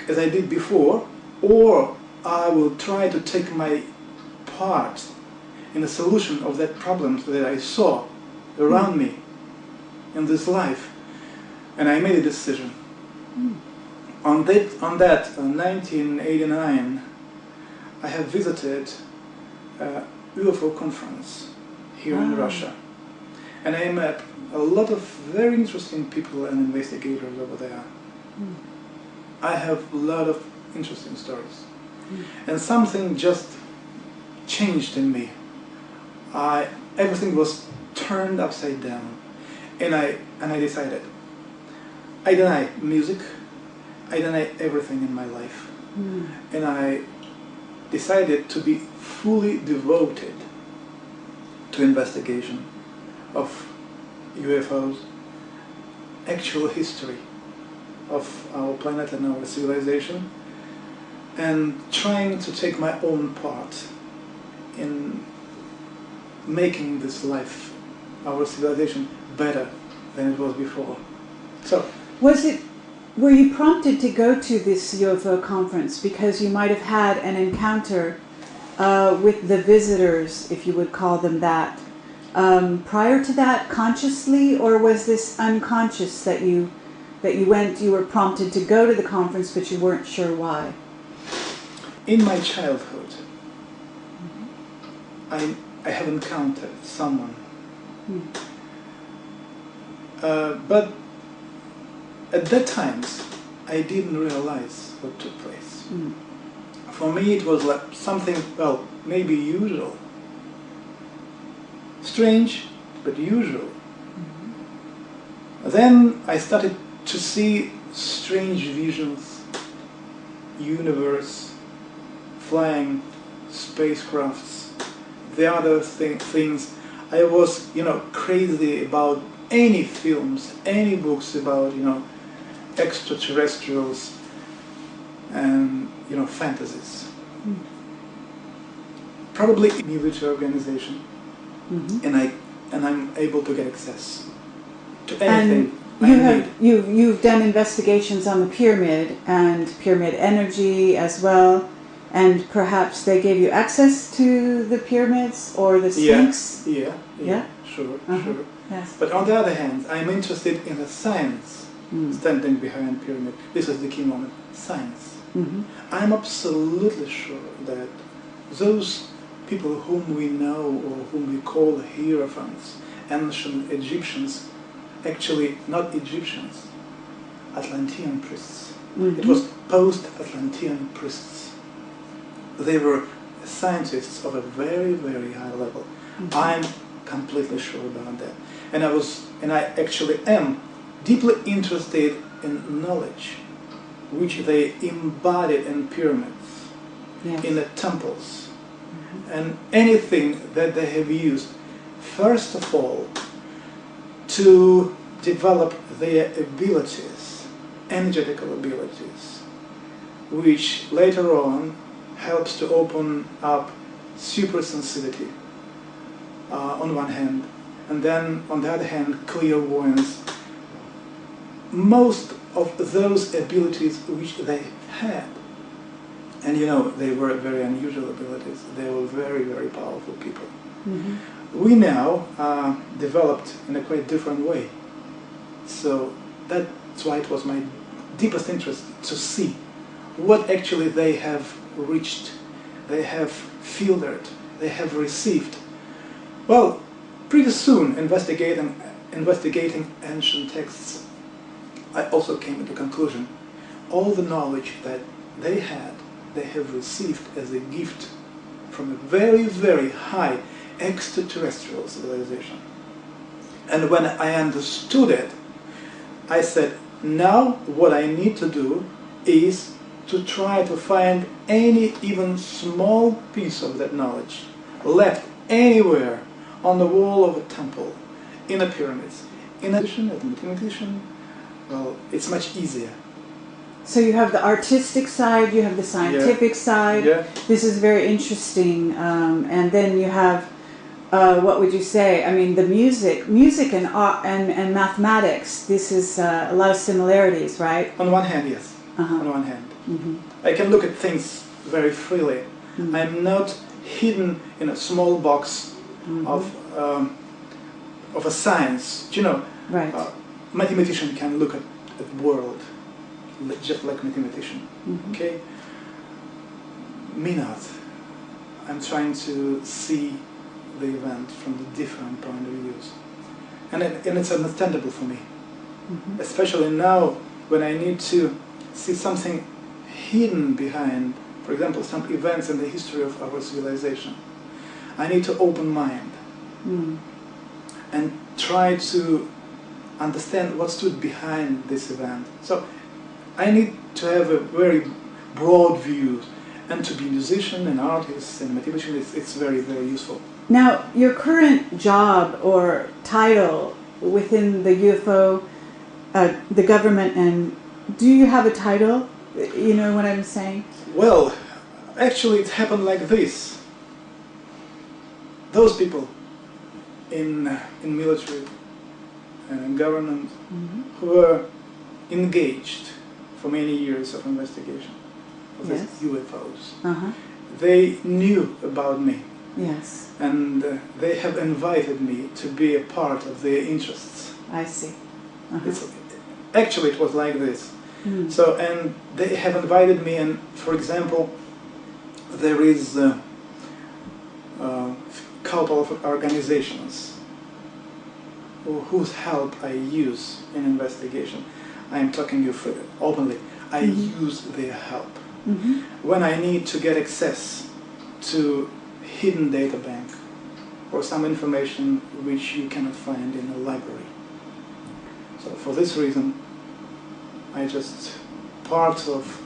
As I did before, or I will try to take my part in the solution of that problem that I saw around me in this life, and I made a decision. On that 1989, I have visited a UFO conference here in Russia, and I met a lot of very interesting people and investigators over there. I have a lot of interesting stories, and something just changed in me. Everything was turned upside down, and I decided I deny music, I deny everything in my life, and I decided to be fully devoted to investigation of UFOs, actual history of our planet and our civilization, and trying to take my own part in making this life, our civilization, better than it was before. So, were you prompted to go to this UFO conference because you might have had an encounter with the visitors, if you would call them that, prior to that, consciously, or was this unconscious that you were prompted to go to the conference but you weren't sure why? In my childhood, I have encountered someone. But at that time, I didn't realize what took place. For me, it was like something, well, maybe usual. Strange, but usual. Then I started to see strange visions, universe, flying spacecrafts, the other things. I was, crazy about any films, any books about, extraterrestrials and, fantasies. Probably a military organization, and I'm able to get access to anything. And you've done investigations on the pyramid and pyramid energy as well, and perhaps they gave you access to the pyramids or the Sphinx? Yeah, sure. Yes. But on the other hand, I'm interested in the science standing behind pyramid. This is the key moment, science. I'm absolutely sure that those people whom we know or whom we call hierophants, ancient Egyptians, actually not Egyptians, Atlantean priests. It was post-Atlantean priests. They were scientists of a very, very high level. I'm completely sure about that. And I actually am deeply interested in knowledge which they embodied in pyramids, in the temples, and anything that they have used, first of all, to develop their abilities, energetical abilities, which later on helps to open up supersensitivity on one hand, and then on the other hand clairvoyance. Most of those abilities which they had, and they were very unusual abilities, they were very, very powerful people. We now developed in a quite different way. So that's why it was my deepest interest to see what actually they have reached, they have filtered, they have received. Well, pretty soon, investigating ancient texts, I also came to the conclusion, all the knowledge that they had, they have received as a gift from a very, very high extraterrestrial civilization. And when I understood it, I said, now what I need to do is to try to find any even small piece of that knowledge left anywhere on the wall of a temple, in the pyramids. In addition, as a mathematician, well, it's much easier. So you have the artistic side, you have the scientific side. This is very interesting. And then you have, what would you say? I mean, the music and art and mathematics. This is a lot of similarities, right? On one hand, yes. On one hand, I can look at things very freely. I'm not hidden in a small box of a science. Right. Mathematician can look at the world just like mathematician. Okay? Me not. I'm trying to see the event from the different point of views. And it's understandable for me. Especially now when I need to see something hidden behind, for example, some events in the history of our civilization. I need to open mind and try to understand what stood behind this event. So I need to have a very broad view, and to be a musician and artist and mathematician, it's very, very useful. Now, your current job or title within the UFO, the government, and do you have a title? You know what I'm saying? Well, actually it happened like this. Those people in military and in government who were engaged for many years of investigation of these UFOs, they knew about me. Yes. And they have invited me to be a part of their interests. I see. Actually, it was like this. So, and they have invited me, and for example, there is couple of organizations whose help I use in investigation. I am talking you openly. I use their help. When I need to get access to hidden data bank or some information which you cannot find in a library. So for this reason, I just part of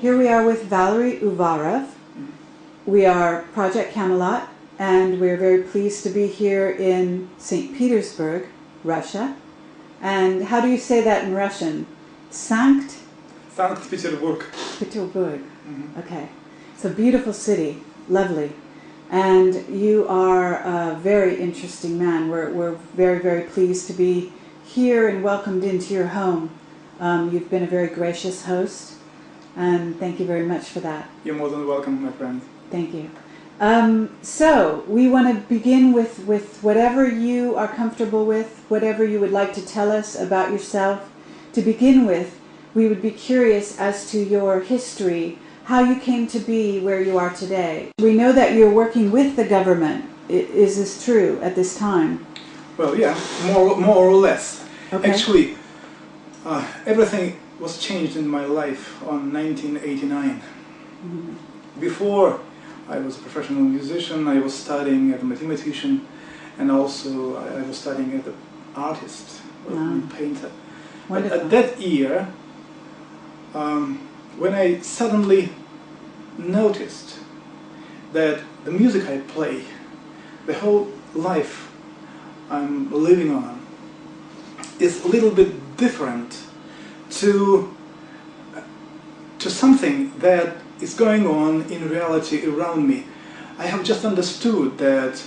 Here we are with Valery Uvarov. We are Project Camelot, and we're very pleased to be here in St. Petersburg, Russia. And how do you say that in Russian? Sankt Petersburg. Petersburg. Okay. It's a beautiful city, lovely. And you are a very interesting man. We're very, very pleased to be here and welcomed into your home. You've been a very gracious host. And thank you very much for that. You're more than welcome, my friend. Thank you. So, we want to begin with whatever you are comfortable with, whatever you would like to tell us about yourself. To begin with, we would be curious as to your history, how you came to be where you are today. We know that you're working with the government. Is this true at this time? Well, yeah, more or less. Okay. Actually, everything was changed in my life on 1989. Before I was a professional musician, I was studying as a mathematician, and also I was studying as an artist, painter. But at that year, when I suddenly noticed that the music I play, the whole life I'm living on, is a little bit different to something that is going on in reality around me. I have just understood that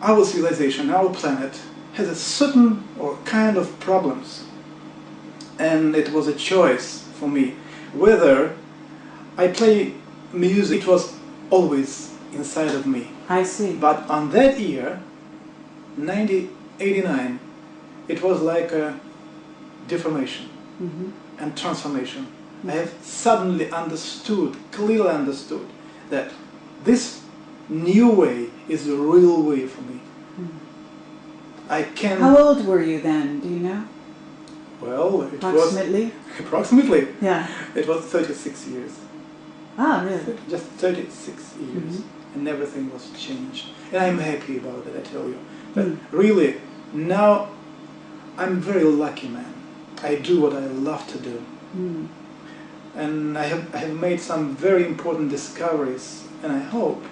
our civilization, our planet, has a certain or kind of problems, and it was a choice for me whether I play music. It was always inside of me. I see. But on that year, 1989, it was like a deformation and transformation. I have suddenly understood, clearly understood, that this new way is the real way for me. I can. How old were you then? Do you know? Well, it Approximately? was approximately. Yeah. It was 36 years. Ah, really? Just 36 years, and everything was changed. And I'm happy about it, I tell you. But really, now I'm a very lucky man. I do what I love to do. And I have made some very important discoveries, and I hope,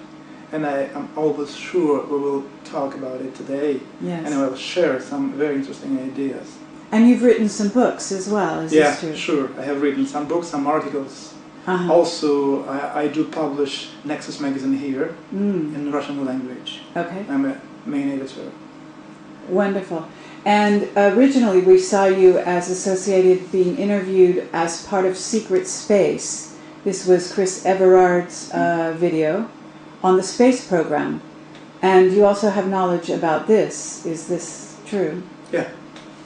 and I am always sure we will talk about it today. Yes. And I will share some very interesting ideas. And you've written some books as well, is this true? Yeah, sure. I have written some books, some articles. Also, I do publish Nexus magazine here in Russian language. Okay. I'm a main editor. Wonderful. And originally we saw you as associated, being interviewed as part of Secret Space. This was Chris Everard's video on the space program. And you also have knowledge about this. Is this true? Yeah,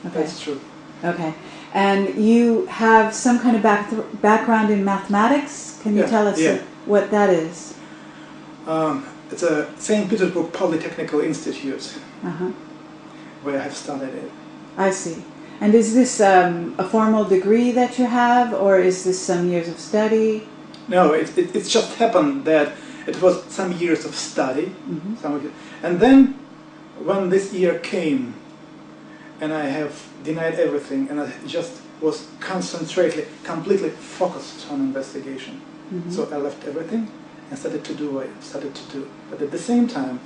okay. That's true. Okay. And you have some kind of background in mathematics? Can you tell us what that is? It's a St. Petersburg Polytechnical Institute. Where I have studied it. I see. And is this a formal degree that you have, or is this some years of study? No, it just happened that it was some years of study. And then, when this year came, and I have denied everything, and I just was completely focused on investigation. So I left everything and started to do what I started to do. But at the same time,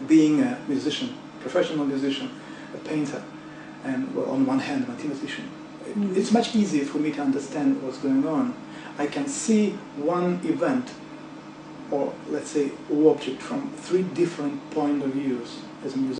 being a musician, professional musician, a painter, and well, on one hand, a mathematician, it's much easier for me to understand what's going on. I can see one event or let's say object from 3 different point of views as a museum.